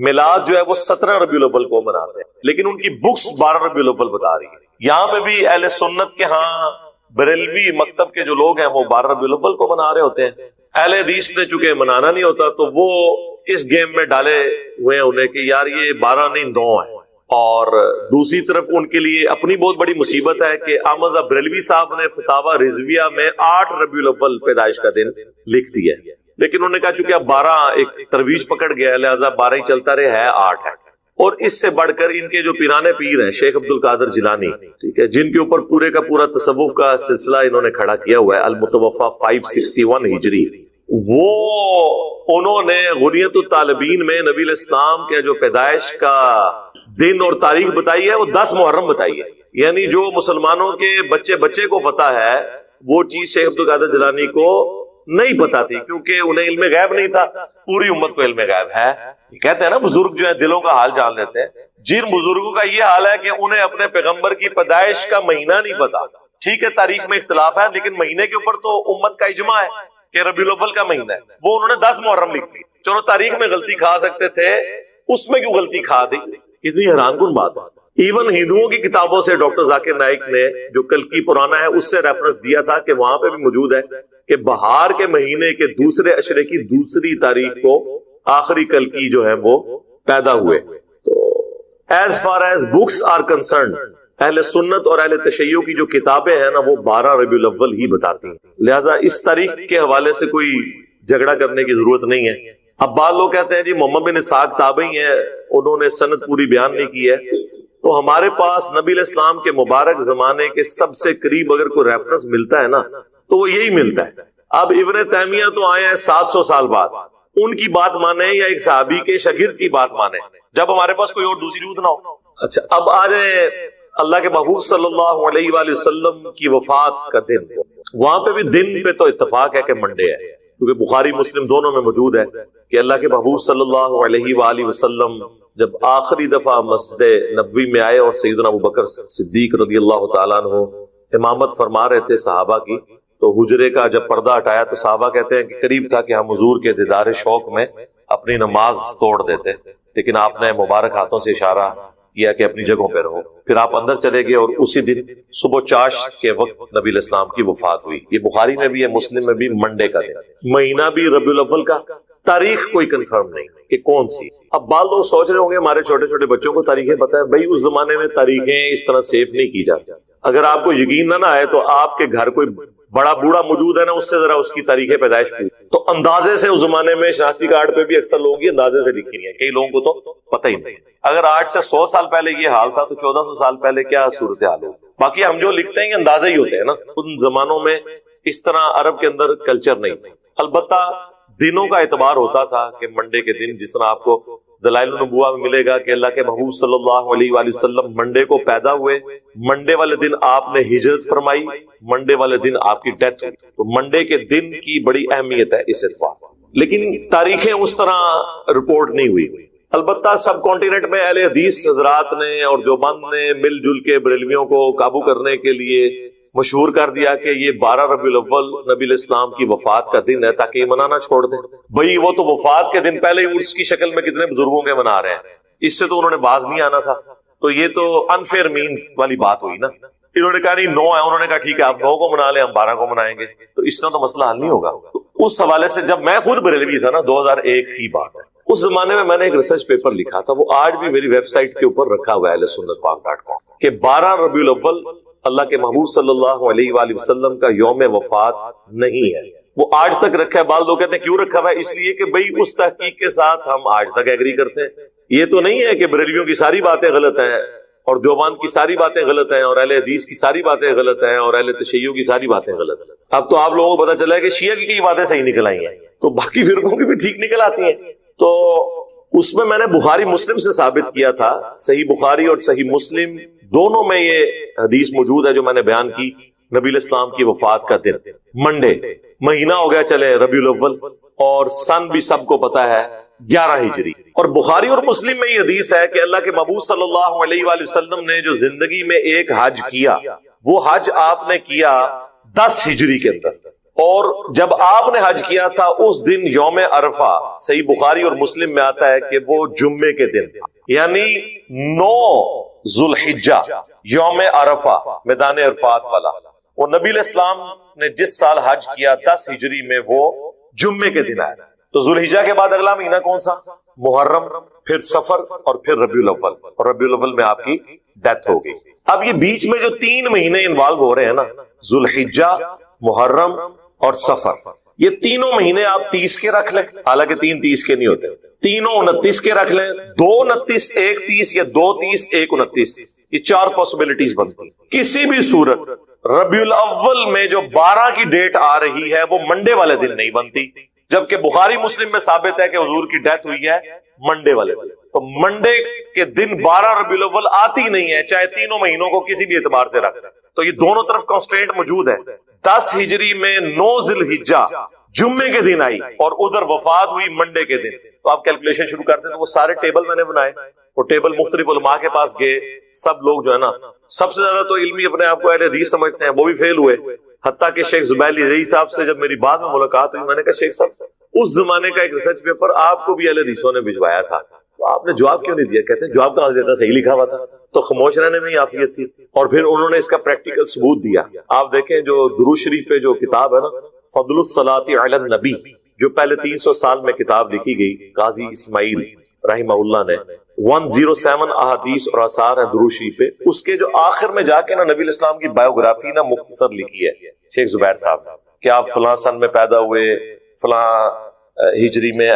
میلاد جو ہے وہ 17 ربیع الاول کو مناتے ہیں، لیکن ان کی بکس 12 ربیع الاول بتا رہی ہے. یہاں پہ بھی اہل سنت کے ہاں بریلوی مکتب کے جو لوگ ہیں وہ 12 ربیع الاول کو منا رہے ہوتے ہیں. اہل حدیث نے چونکہ منانا نہیں ہوتا تو وہ اس گیم میں ڈالے ہوئے ہیں انہیں کہ یار یہ 12 نہیں 9 ہے. اور دوسری طرف ان کے لیے اپنی بہت بڑی مصیبت ہے کہ احمد بریلوی صاحب نے فتاوی رضویہ میں 8 ربیع الاول پیدائش کا دن لکھ دیا ہے، لیکن انہوں نے کہا چونکہ اب 12 ایک ترویج پکڑ گیا ہے لہذا 12 ہی چلتا رہے، ہے 8 ہے. اور اس سے بڑھ کر ان کے جو پیرانے پیر ہیں شیخ عبد القادر جیلانی، ٹھیک ہے، جن کے اوپر پورے کا پورا تصوف کا سلسلہ انہوں نے کھڑا کیا ہوا ہے، المتوفا 561 ہجری، وہ انہوں نے غنیت الطالبین میں نبی الاسلام کے جو پیدائش کا دن اور تاریخ بتائی ہے وہ 10 محرم بتائی ہے. یعنی جو مسلمانوں کے بچے بچے کو پتا ہے وہ چیز شیخ عبد القادر جیلانی کو نہیں پتا تھی، کیونکہ انہیں علم غیب نہیں تھا. پوری امت کو علم غیب ہے. کہتے ہیں نا بزرگ جو ہے دلوں کا حال جان لیتے ہیں. جن بزرگوں کا یہ حال ہے کہ انہیں اپنے پیغمبر کی پیدائش کا مہینہ نہیں پتا. ٹھیک ہے تاریخ میں اختلاف ہے لیکن مہینے کے اوپر تو امت کا اجماع ہے کہ ربیع الاول کا مہینہ ہے. وہ انہوں نے 10 محرم لکھ دی. چلو تاریخ میں غلطی کھا سکتے تھے، اس میں کیوں غلطی کھا دی؟ اتنی حیران کن بات ہے. ایون ہندوؤں کی کتابوں سے ڈاکٹر ذاکر نائک نے جو کلکی پرانا ہے اس سے ریفرنس دیا تھا کہ وہاں پہ بھی موجود ہے کہ بہار کے مہینے کے دوسرے عشرے کی 2 تاریخ کو آخری کلکی جو ہے وہ پیدا ہوئے. تو as far as books are concerned اہل سنت اور اہل تشیع کی جو کتابیں ہیں نا وہ 12 ربیع الاول ہی بتاتی ہیں. لہٰذا اس تاریخ کے حوالے سے کوئی جھگڑا کرنے کی ضرورت نہیں ہے. اب بعض لوگ کہتے ہیں جی محمد بن اسحاق تابعی ہیں، انہوں نے سند پوری بیان نہیں کی ہے. تو ہمارے پاس نبی علیہ السلام کے مبارک زمانے کے سب سے قریب اگر کوئی ریفرنس ملتا ہے نا تو وہ یہی ملتا ہے. اب ابن تیمیہ تو آئے ہیں 700 سال بعد، ان کی بات مانیں یا ایک صحابی کے شاگرد کی بات مانیں جب ہمارے پاس کوئی اور دوسری روت نہ ہو. اچھا اب آ جائے اللہ کے محبوب صلی اللہ علیہ وآلہ وسلم کی وفات کا دن. وہاں پہ بھی دن پہ تو اتفاق ہے کہ منڈے ہے، کیونکہ بخاری مسلم دونوں میں موجود ہے کہ اللہ کے محبوب صلی اللہ علیہ وآلہ وسلم جب آخری دفعہ مسجد نبوی میں آئے اور سیدنا ابوبکر صدیق رضی اللہ تعالیٰ عنہ امامت فرما رہے تھے صحابہ کی، تو حجرے کا جب پردہ ہٹایا تو صحابہ کہتے ہیں کہ قریب تھا کہ ہم حضور کے دیدار شوق میں اپنی نماز توڑ دیتے، لیکن آپ نے مبارک ہاتھوں سے اشارہ کیا کہ اپنی جگہوں پہ رہو. پھر آپ اندر چلے گئے اور اسی دن صبح چاشت کے وقت نبی علیہ السلام کی وفات ہوئی. یہ بخاری میں بھی ہے، مسلم میں بھی منڈے کا دن، مہینہ بھی ربیع الاول کا، تاریخ کوئی کنفرم نہیں کہ کون سی. اب بعض لوگ سوچ رہے ہوں گے ہمارے چھوٹے چھوٹے بچوں کو تاریخیں پتہ ہے. بھائی اس زمانے میں تاریخیں اس طرح سیو نہیں کی جاتی. اگر آپ کو یقین نہ آئے تو آپ کے گھر کوئی بڑا بوڑھا موجود ہے نا، اس سے ذرا اس کی تاریخ پیدائش کی تو اندازے سے اس زمانے میں شناختی کارڈ پہ بھی اکثر لوگوں کی اندازے سے لکھی ہے، کئی لوگوں کو تو پتہ ہی نہیں. اگر 8 سے 100 سال پہلے یہ حال تھا تو 1400 سال پہلے کیا صورتحال ہو. باقی ہم جو لکھتے ہیں یہ اندازے ہی ہوتے ہیں نا، ان زمانوں میں اس طرح عرب کے اندر کلچر نہیں تھا. البتہ دنوں کا اعتبار ہوتا تھا کہ منڈے کے دن، جس طرح آپ کو دلائل النبوہ میں ملے گا کہ اللہ کے محبوب صلی اللہ علیہ وآلہ وسلم منڈے کو پیدا ہوئے، منڈے والے دن آپ نے ہجرت فرمائی، منڈے والے دن آپ کی ڈیتھ ہوئی. تو منڈے کے دن کی بڑی اہمیت ہے اس اعتبار سے. لیکن تاریخیں اس طرح رپورٹ نہیں ہوئی. البتہ سب کانٹیننٹ میں اہل حدیث حضرات نے اور دیوبند نے مل جل کے بریلویوں کو قابو کرنے کے لیے مشہور کر دیا کہ یہ 12 ربیع الاول نبی علیہ السلام کی وفات کا دن ہے تاکہ یہ منانا چھوڑ دیں. بھئی وہ تو وفات کے دن پہلے ہی عرس کی شکل میں کتنے بزرگوں کے منا رہے ہیں، اس سے تو انہوں نے باز نہیں آنا تھا. تو یہ تو انفیئر مینز والی بات ہوئی نا. انہوں نے کہا نہیں 9 ہے، انہوں نے کہا ٹھیک ہے آپ 9 کو منا لیں، ہم 12 کو منائیں گے. تو اس طرح تو مسئلہ حل نہیں ہوگا. تو اس حوالے سے جب میں خود بریلوی تھا نا، 2001 کی بات ہے، اس زمانے میں نے ایک ریسرچ پیپر لکھا تھا، وہ آج بھی میری ویب سائٹ کے اوپر رکھا ہوا ہے ahlsunnatpak.com کہ 12 ربیع الاول اللہ کے محبوب صلی اللہ علیہ وآلہ وسلم کا یوم وفات نہیں ہے. وہ آج تک رکھا ہے. بعض لوگ کہتے ہیں کیوں رکھا ہوا ہے؟ اس لیے کہ بھئی اس تحقیق کے ساتھ ہم آج تک ایگری کرتے ہیں. یہ تو نہیں ہے کہ بریلویوں کی ساری باتیں غلط ہیں اور دیوبند کی ساری باتیں غلط ہیں اور اہل حدیث کی ساری باتیں غلط ہیں اور اہل تشیع کی ساری باتیں غلط ہیں. اب تو آپ لوگوں کو پتا چلا ہے کہ شیعہ کی کئی باتیں صحیح نکل آئی ہیں تو باقی فرقوں کی بھی ٹھیک نکل آتی ہیں. تو اس میں میں نے بخاری مسلم سے ثابت کیا تھا, صحیح بخاری اور صحیح مسلم دونوں میں یہ حدیث موجود ہے جو میں نے بیان کی. نبی الاسلام کی وفات کا دن منڈے, مہینہ ہو گیا چلے ربیع الاول, اور سن بھی سب کو پتا ہے 11 ہجری. اور بخاری اور مسلم میں یہ حدیث ہے کہ اللہ کے محبوب صلی اللہ علیہ وآلہ وسلم نے جو زندگی میں ایک حج کیا, وہ حج آپ نے کیا 10 ہجری کے اندر, اور جب آپ نے حج کیا تھا اس دن یوم عرفہ, صحیح بخاری اور مسلم میں آتا ہے کہ وہ جمعے کے دن, یعنی 9 ذوالحجہ یوم عرفہ میدان عرفات والا. اور نبی الاسلام نے جس سال حج کیا 10 ہجری میں وہ جمعے کے دن آیا. تو ذوالحجہ کے بعد اگلا مہینہ کون سا؟ محرم, پھر سفر, اور پھر ربیع الاول, اور ربیع الاول میں آپ کی ڈیتھ ہو گئی. اب یہ بیچ میں جو 3 مہینے انوالو ہو رہے ہیں نا, ذوالحجہ, محرم اور سفر, یہ تینوں مہینے آپ 30 کے رکھ لیں, حالانکہ 3 30 کے نہیں ہوتے, تینوں 29 کے رکھ لیں, 2 29 1 30 یا 2 30 1 29, یہ 4 پاسبلٹیز بنتی. کسی بھی صورت ربیع الاول میں جو 12 کی ڈیٹ آ رہی ہے وہ منڈے والے دن نہیں بنتی, جبکہ بخاری مسلم میں ثابت ہے کہ حضور کی ڈیتھ ہوئی ہے منڈے والے دن. تو منڈے کے دن 12 ربیع الاول آتی نہیں ہے, چاہے تینوں مہینوں کو کسی بھی اعتبار سے رکھ. تو یہ دونوں طرف کانسٹرینٹ موجود ہے. 10 ہجری میں 9 ذوالحجہ جمعے کے دن آئی اور ادھر وفات ہوئی منڈے کے دن. تو آپ کیلکولیشن شروع کرتے ہیں تو وہ سارے ٹیبل میں نے بنائے, وہ ٹیبل مختلف علماء کے پاس گئے. سب لوگ جو ہے نا, سب سے زیادہ تو علمی اپنے آپ کو اہل حدیث سمجھتے ہیں, وہ بھی فیل ہوئے. حتیٰ کہ شیخ زبیلی رضی صاحب سے جب میری بعد میں ملاقات ہوئی, میں نے کہا شیخ صاحب اس زمانے کا ایک ریسرچ پیپر آپ کو بھی اہل حدیثوں نے بھجوایا تھا, تو آپ نے جواب کیوں نہیں دیا؟ کہتے ہیں جواب کہاں سے دیتا, صحیح لکھا ہوا تھا. تو خاموش رہنے میں ہی عافیت تھی. اور پھر انہوں نے اس کا پریکٹیکل ثبوت دیا. آپ دیکھیں جو درود شریف پہ جو کتاب ہے نا, فضل الصلاۃ علی النبی, جو پہلے 300 سال میں کتاب لکھی گئی قاضی اسماعیل رحمہ اللہ نے, 107 احادیث اور آثار ہیں درود شریف پہ. اس کے جو آخر میں جا کے نا نبی الاسلام کی بایوگرافی نا مختصر لکھی ہے شیخ زبیر صاحب, کہ آپ فلاں سن میں پیدا ہوئے, فلاں ہجری میں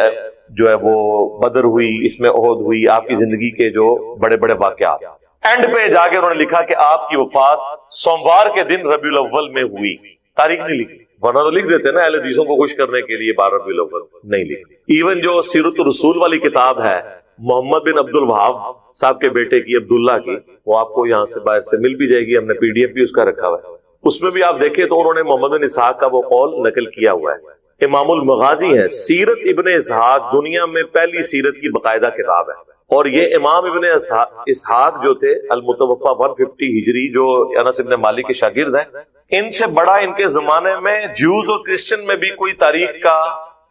جو ہے وہ بدر ہوئی, اس میں احد ہوئی, آپ کی زندگی کے جو بڑے بڑے واقعات. اینڈ پہ جا کے انہوں نے لکھا کہ آپ کی وفات سوموار کے دن ربیع الاول میں ہوئی. تاریخ نہیں لکھی, ورنہ تو لکھ دیتے نا اہل حدیثوں کو خوش کرنے کے لیے 12 ربیع الاول, نہیں لکھی. ایون جو سیرت الرسول والی کتاب ہے محمد بن عبد الوہاب صاحب کے بیٹے کی, عبداللہ کی, وہ آپ کو یہاں سے باہر سے مل بھی جائے گی, ہم نے PDF بھی اس کا رکھا ہوا ہے. اس میں بھی آپ دیکھیں تو انہوں نے محمد بن اسحاق کا وہ قول نقل کیا ہوا ہے. امام المغازی ہے, سیرت ابن اسحاق دنیا میں پہلی سیرت کی باقاعدہ کتاب ہے. اور یہ امام ابن اسحاق جو تھے المتوفا 150 ہجری, جو انس ابن مالک کے شاگرد ہیں, ان سے بڑا ان کے زمانے میں جیوز اور کرسچن میں بھی کوئی تاریخ کا,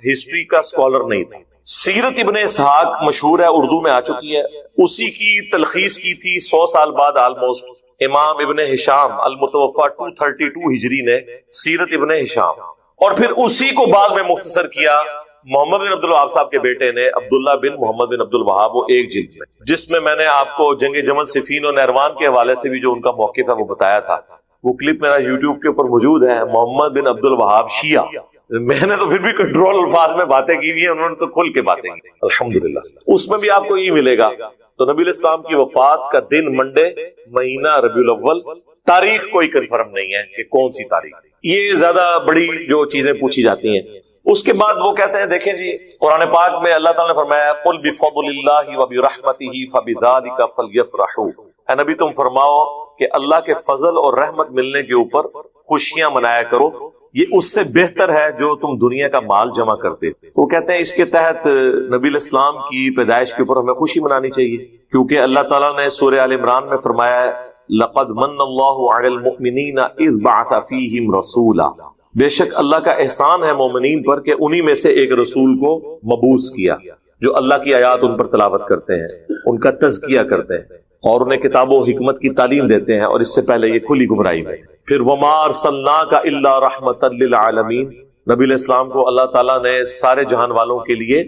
ہسٹری کا اسکالر نہیں تھا. سیرت ابن اسحاق مشہور ہے, اردو میں آ چکی ہے. اسی کی تلخیص کی تھی 100 سال بعد آلموسٹ امام ابن ہشام المتوفا 232 ہجری نے, سیرت ابن ہشام. اور پھر اسی کو بعد میں مختصر کیا محمد بن عبد الوہاب صاحب کے بیٹے نے, عبداللہ بن محمد بن عبد الوہاب, وہ ایک جلد میں, جس میں میں نے آپ کو جنگ جمل صفین اور نہروان کے حوالے سے بھی جو ان کا موقف ہے وہ بتایا تھا. وہ کلپ میرا یوٹیوب کے اوپر موجود ہے, محمد بن عبد الوہاب شیعہ. میں نے تو پھر بھی کنٹرول الفاظ میں باتیں کی ہوئی ہیں, انہوں نے تو کھل کے باتیں کی الحمدللہ. اس میں بھی آپ کو یہ ملے گا. تو نبی الاسلام کی وفات کا دن منڈے, مہینہ ربیع الاول, تاریخ کوئی کنفرم نہیں ہے کہ کون سی تاریخ. یہ زیادہ بڑی جو چیزیں پوچھی جاتی ہیں. اس کے بعد وہ کہتے ہیں, دیکھیں جی قرآن پاک میں اللہ تعالیٰ نے فرمایا قل بفضل اللہ وبرحمتہ فبذلک فلیفرحوا, اے نبی تم فرماؤ کہ اللہ کے فضل اور رحمت ملنے کے اوپر خوشیاں منایا کرو, یہ اس سے بہتر ہے جو تم دنیا کا مال جمع کرتے. وہ کہتے ہیں اس کے تحت نبی الاسلام کی پیدائش کے اوپر ہمیں خوشی منانی چاہیے, کیونکہ اللہ تعالیٰ نے سورہ آل عمران میں فرمایا لقد من اللہ علی المؤمنین اذ بعث فیہم رسولا, بے شک اللہ کا احسان ہے مومنین پر کہ انہی میں سے ایک رسول کو مبعوث کیا جو اللہ کی آیات ان پر تلاوت کرتے ہیں, ان کا تزکیہ کرتے ہیں اور انہیں کتاب و حکمت کی تعلیم دیتے ہیں, اور اس سے پہلے یہ کھلی گمراہی میں. پھر وما ارسلناک الا رحمتا للعالمین, نبی علیہ السلام کو اللہ تعالیٰ نے سارے جہان والوں کے لیے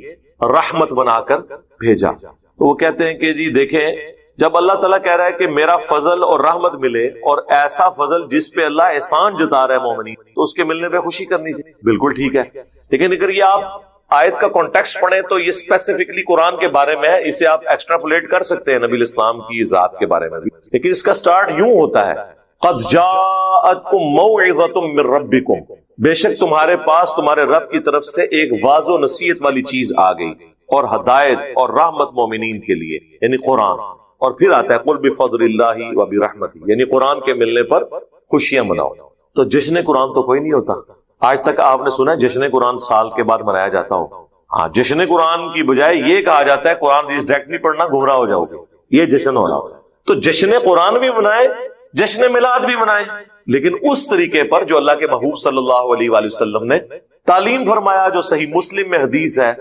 رحمت بنا کر بھیجا. تو وہ کہتے ہیں کہ جی دیکھیں, جب اللہ تعالیٰ کہہ رہا ہے کہ میرا فضل اور رحمت ملے, اور ایسا فضل جس پہ اللہ احسان جتا رہا ہے مومنین, تو اس کے ملنے پہ خوشی کرنی چاہیے. بالکل ٹھیک ہے, لیکن اگر یہ آپ آیت کا کانٹیکسٹ پڑھیں تو یہ اسپیسیفکلی قرآن کے بارے میں ہے, اسے آپ ایکسٹراپولیٹ کر سکتے ہیں نبی الاسلام کی ذات کے بارے میں بھی. لیکن اس کا سٹارٹ یوں ہوتا ہے قد جاءتکم موعظۃ من ربکم، بے شک تمہارے پاس تمہارے رب کی طرف سے ایک واضح و نصیحت والی چیز آ گئی، اور ہدایت اور رحمت مومنین کے لیے، یعنی قرآن. اور پھر آتا ہے قل بفضل اللہ وبرحمتہ، یعنی قرآن کے ملنے پر خوشیاں مناؤ. تو جشن قرآن تو کوئی نہیں ہوتا. آج تک آپ نے سنا جشن قرآن سال کے بعد منایا جاتا ہو؟ ہاں، جشن قرآن کی بجائے یہ کہا جاتا ہے قرآن ڈائریکٹ نہیں پڑھنا، گمراہ ہو جاؤ گے، یہ جشن ہو رہا ہو. تو جشن قرآن بھی منائے، جشن میلاد بھی منائے، لیکن اس طریقے پر جو اللہ کے محبوب صلی اللہ علیہ وآلہ وسلم نے تعلیم فرمایا، جو صحیح مسلم میں حدیث ہے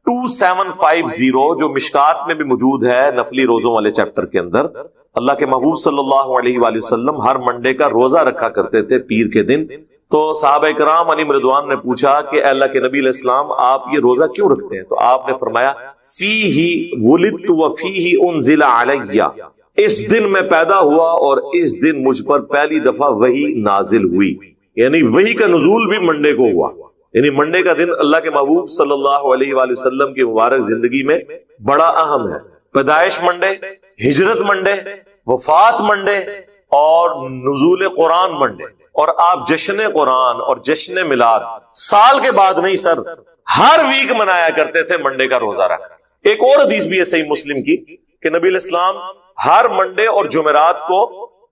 2750، جو مشکات میں بھی موجود ہے نفلی روزوں والے چیپٹر کے اندر. اللہ کے محبوب صلی اللہ علیہ وآلہ وسلم ہر منڈے کا روزہ رکھا کرتے تھے پیر کے دن. تو صحابہ کرام علیہم رضوان نے پوچھا کہ اے اللہ کے نبی علیہ السلام آپ یہ روزہ کیوں رکھتے ہیں؟ تو آپ نے فرمایا فیہ ولدت وفیہ انزل علی، اس دن میں پیدا ہوا اور اس دن مجھ پر پہلی دفعہ وحی نازل ہوئی. یعنی وحی کا نزول بھی منڈے کو ہوا. یعنی منڈے کا دن اللہ کے محبوب صلی اللہ علیہ وآلہ وسلم کی مبارک زندگی میں بڑا اہم ہے. پیدائش منڈے، ہجرت منڈے، وفات منڈے اور نزول قرآن منڈے. اور آپ جشن قرآن اور جشن میلاد سال کے بعد نہیں سر، ہر ویک منایا کرتے تھے منڈے کا روزہ رکھ. ایک اور حدیث بھی ہے صحیح مسلم کی کہ نبی علیہ السلام ہر منڈے اور جمعرات کو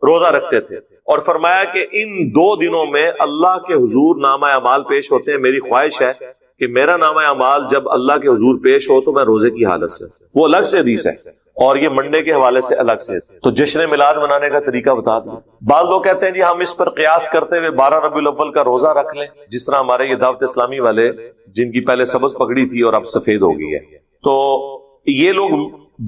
روزہ رکھتے تھے، اور فرمایا کہ ان 2 دنوں میں اللہ کے حضور نامہ اعمال پیش ہوتے ہیں. میری خواہش ہے کہ میرا نامہ اعمال جب اللہ کے حضور پیش ہو تو میں روزے کی حالت سے، وہ الگ سے حدیث ہے، اور یہ منڈے کے حوالے سے الگ سے. تو جشن میلاد منانے کا طریقہ بتا دیا. بعض لوگ کہتے ہیں جی ہم اس پر قیاس کرتے ہوئے 12 ربیع الاول کا روزہ رکھ لیں، جس طرح ہمارے یہ دعوت اسلامی والے جن کی پہلے سبز پگڑی تھی اور اب سفید ہو گئی ہے، تو یہ لوگ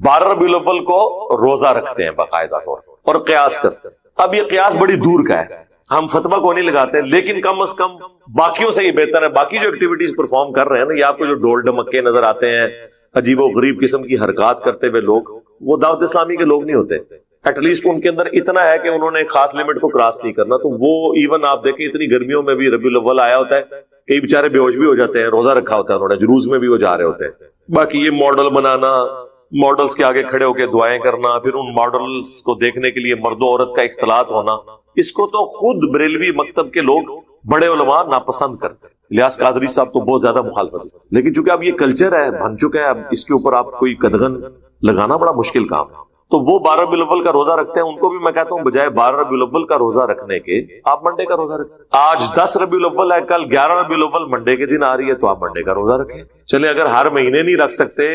12 ربیع الاول کو روزہ رکھتے ہیں باقاعدہ طور پر اور قیاس کرتے ہیں. اب یہ قیاس بڑی دور کا ہے، ہم فتویٰ کو نہیں لگاتے، لیکن کم از کم باقیوں سے یہ بہتر ہے. باقی جو ایکٹیویٹیز پرفارم کر رہے ہیں نا، یہ آپ کو جو ڈول ڈمکے نظر آتے ہیں، عجیب و غریب قسم کی حرکات کرتے ہوئے لوگ، وہ دعوت اسلامی کے لوگ نہیں ہوتے. ایٹ لیسٹ ان کے اندر اتنا ہے کہ انہوں نے ایک خاص لمٹ کو کراس نہیں کرنا. تو وہ ایون آپ دیکھیں اتنی گرمیوں میں بھی ربیع الاول آیا ہوتا ہے، کئی بیچارے بے ہوش بھی ہو جاتے ہیں، روزہ رکھا ہوتا ہے انہوں نے، جلوس میں بھی وہ جا رہے ہوتے ہیں. باقی یہ ماڈل بنانا، ماڈلز کے آگے کھڑے ہو کے دعائیں کرنا، پھر ان ماڈلز کو دیکھنے کے لیے مرد و عورت کا اختلاط ہونا، اس کو تو خود بریلوی مکتب کے لوگ بڑے علماء ناپسند کرتے ہیں. الیاس قادری صاحب تو بہت زیادہ مخالفت ہے، لیکن چونکہ اب یہ کلچر ہے، بن چکا ہے، اب اس کے اوپر آپ کوئی قدغن لگانا بڑا مشکل کام ہے. تو وہ 12 ربیع الاول کا روزہ رکھتے ہیں، ان کو بھی میں کہتا ہوں بجائے 12 ربیع الاول کا روزہ رکھنے کے آپ منڈے کا روزہ رکھیں. آج 10 ربیع الاول ہے، کل 11 ربیع الاول منڈے کے دن آ رہی ہے، تو آپ منڈے کا روزہ رکھیں. چلے اگر ہر مہینے نہیں رکھ سکتے،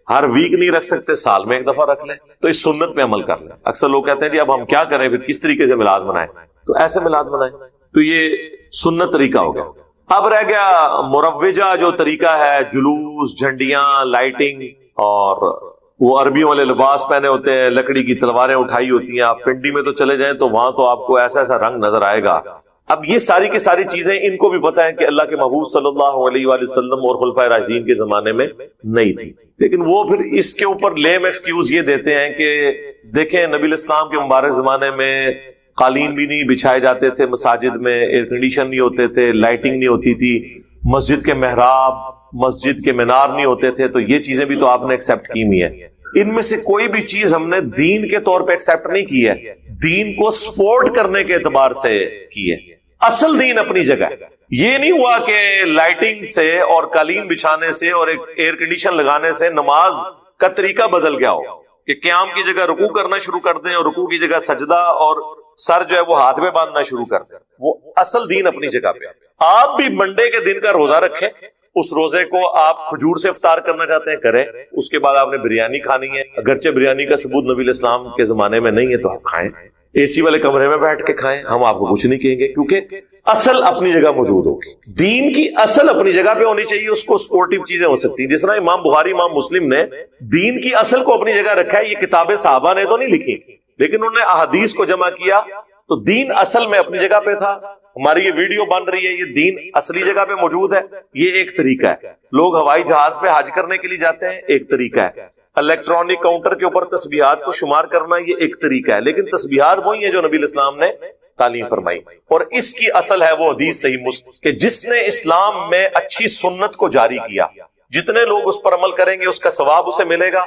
ہر ویک نہیں رکھ سکتے، سال میں ایک دفعہ رکھ لیں، تو اس سنت پہ عمل کر لیں. اکثر لوگ کہتے ہیں جی اب ہم کیا کریں، پھر کس طریقے سے میلاد منائیں؟ تو ایسے میلاد منائیں. تو یہ سنت طریقہ ہو گیا. اب رہ گیا مروجہ جو طریقہ ہے، جلوس، جھنڈیاں، لائٹنگ، اور وہ عربیوں والے لباس پہنے ہوتے ہیں، لکڑی کی تلواریں اٹھائی ہوتی ہیں. آپ پنڈی میں تو چلے جائیں تو وہاں تو آپ کو ایسا ایسا رنگ نظر آئے گا. اب یہ ساری کی ساری چیزیں ان کو بھی پتہ ہے کہ اللہ کے محبوب صلی اللہ علیہ وآلہ وسلم اور خلفائے راشدین کے زمانے میں نہیں تھی، لیکن وہ پھر اس کے اوپر لیم ایکسکیوز یہ دیتے ہیں کہ دیکھیں نبی الاسلام کے مبارک زمانے میں قالین بھی نہیں بچھائے جاتے تھے مساجد میں، ایئر کنڈیشن نہیں ہوتے تھے، لائٹنگ نہیں ہوتی تھی، مسجد کے محراب، مسجد کے مینار نہیں ہوتے تھے. تو یہ چیزیں بھی تو آپ نے ایکسیپٹ کی ہوئی ہیں. ان میں سے کوئی بھی چیز ہم نے دین کے طور پہ ایکسیپٹ نہیں کی ہے، دین کو سپورٹ کرنے کے اعتبار سے کی ہے. اصل دین اپنی جگہ ہے. یہ نہیں ہوا کہ لائٹنگ سے اور قالین بچھانے سے اور ایک ایئر کنڈیشن لگانے سے نماز کا طریقہ بدل گیا ہو کہ قیام کی جگہ رکوع کرنا شروع کر دیں اور رکوع کی جگہ سجدہ اور سر جو ہے وہ ہاتھ میں باندھنا شروع کر دیں. وہ اصل دین اپنی جگہ پہ. آپ بھی منڈے کے دن کا روزہ رکھیں، اس روزے کو آپ کھجور سے افطار کرنا چاہتے ہیں کریں، اس کے بعد آپ نے بریانی کھانی ہے، اگرچہ بریانی کا ثبوت نبی علیہ السلام کے زمانے میں نہیں ہے تو آپ کھائیں، اے سی والے کمرے میں بیٹھ کے کھائیں، ہم آپ کو کچھ نہیں کہیں گے، کیونکہ اصل اپنی جگہ موجود ہوگی. دین کی اصل اپنی جگہ پہ ہونی چاہیے، اس کو سپورٹیو چیزیں ہو سکتی ہیں. جس طرح امام بخاری، امام مسلم نے دین کی اصل کو اپنی جگہ رکھا ہے. یہ کتابیں صحابہ نے تو نہیں لکھی، لیکن انہوں نے احادیث کو جمع کیا، تو دین اصل میں اپنی جگہ پہ تھا. ہماری یہ ویڈیو بن رہی ہے، یہ دین اصلی جگہ پہ موجود ہے. یہ ایک طریقہ ہے. لوگ ہوائی جہاز پہ حج کرنے کے لیے جاتے ہیں، ایک طریقہ ہے. الیکٹرانک کاؤنٹر کے اوپر تسبیحات کو شمار کرنا، یہ ایک طریقہ ہے. لیکن تسبیحات وہی ہیں جو نبی الاسلام نے تعلیم فرمائی، اور اس کی اصل ہے وہ حدیث صحیح مسلم کہ جس نے اسلام میں اچھی سنت کو جاری کیا، جتنے لوگ اس پر عمل کریں گے اس کا ثواب اسے ملے گا،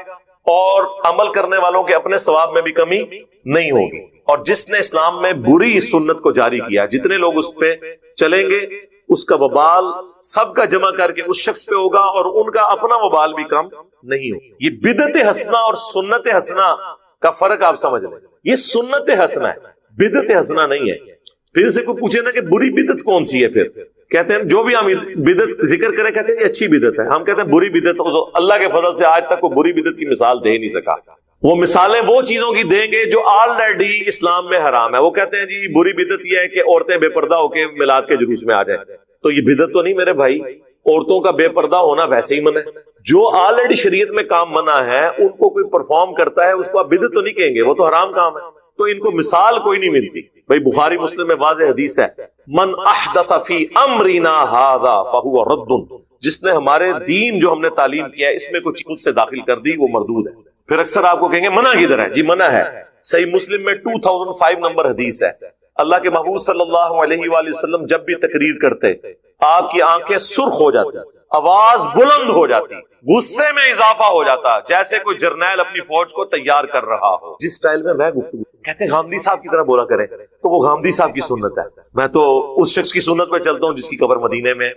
اور عمل کرنے والوں کے اپنے ثواب میں بھی کمی نہیں ہوگی. اور جس نے اسلام میں بری سنت کو جاری کیا، جتنے لوگ اس پہ چلیں گے اس کا وبال سب کا جمع کر کے اس شخص پہ ہوگا، اور ان کا اپنا وبال بھی کم نہیں ہوگا. یہ بدعت حسنہ اور سنت حسنہ کا فرق آپ سمجھ لیں. یہ سنت حسنہ ہے، بدعت حسنہ نہیں ہے. پھر سے کوئی پوچھے نا کہ بری بدعت کون سی ہے، پھر کہتے ہیں جو بھی ہم بدعت ذکر کریں کہتے ہیں یہ اچھی بدعت ہے. ہم کہتے ہیں بری بدعت، تو اللہ کے فضل سے آج تک کوئی بری بدعت کی مثال دے نہیں سکا. وہ مثالیں وہ چیزوں کی دیں گے جو آلریڈی اسلام میں حرام ہے. وہ کہتے ہیں جی بری بدعت یہ ہے کہ عورتیں بے پردہ ہو کے میلاد کے جلوس میں آ جائیں. تو یہ بدعت تو نہیں میرے بھائی، عورتوں کا بے پردہ ہونا ویسے ہی منع ہے. جو آلریڈی شریعت میں کام منع ہے ان کو کوئی پرفارم کرتا ہے اس کو آپ بدعت تو نہیں کہیں گے، وہ تو حرام کام ہے. تو ان کو مثال کوئی نہیں ملتی. بھائی بخاری مسلم میں واضح حدیث ہے، من احدث فی امرنا ھذا فہو رد، جس نے ہمارے دین جو ہم نے تعلیم کیا ہے اس میں کوئی خود سے داخل کر دی وہ مردود ہے. پھر اکثر آپ کو کہیں گے منع کدھر ہے؟ جی منع ہے. صحیح مسلم میں 2005 نمبر حدیث ہے. اللہ کے محبوب صلی اللہ علیہ وآلہ وسلم جب بھی تقریر کرتے آپ کی آنکھیں سرخ ہو جاتی، آواز بلند ہو جاتی، غصے میں اضافہ ہو جاتا، جیسے کوئی جرنیل اپنی فوج کو تیار کر رہا ہو. جس سٹائل میں گفتگو کہتے ہیں غامدی صاحب کی طرح بولا کریں، تو وہ غامدی صاحب کی سنت ہے. میں تو اس شخص کی سنت پہ چلتا ہوں جس کی قبر مدینے میں.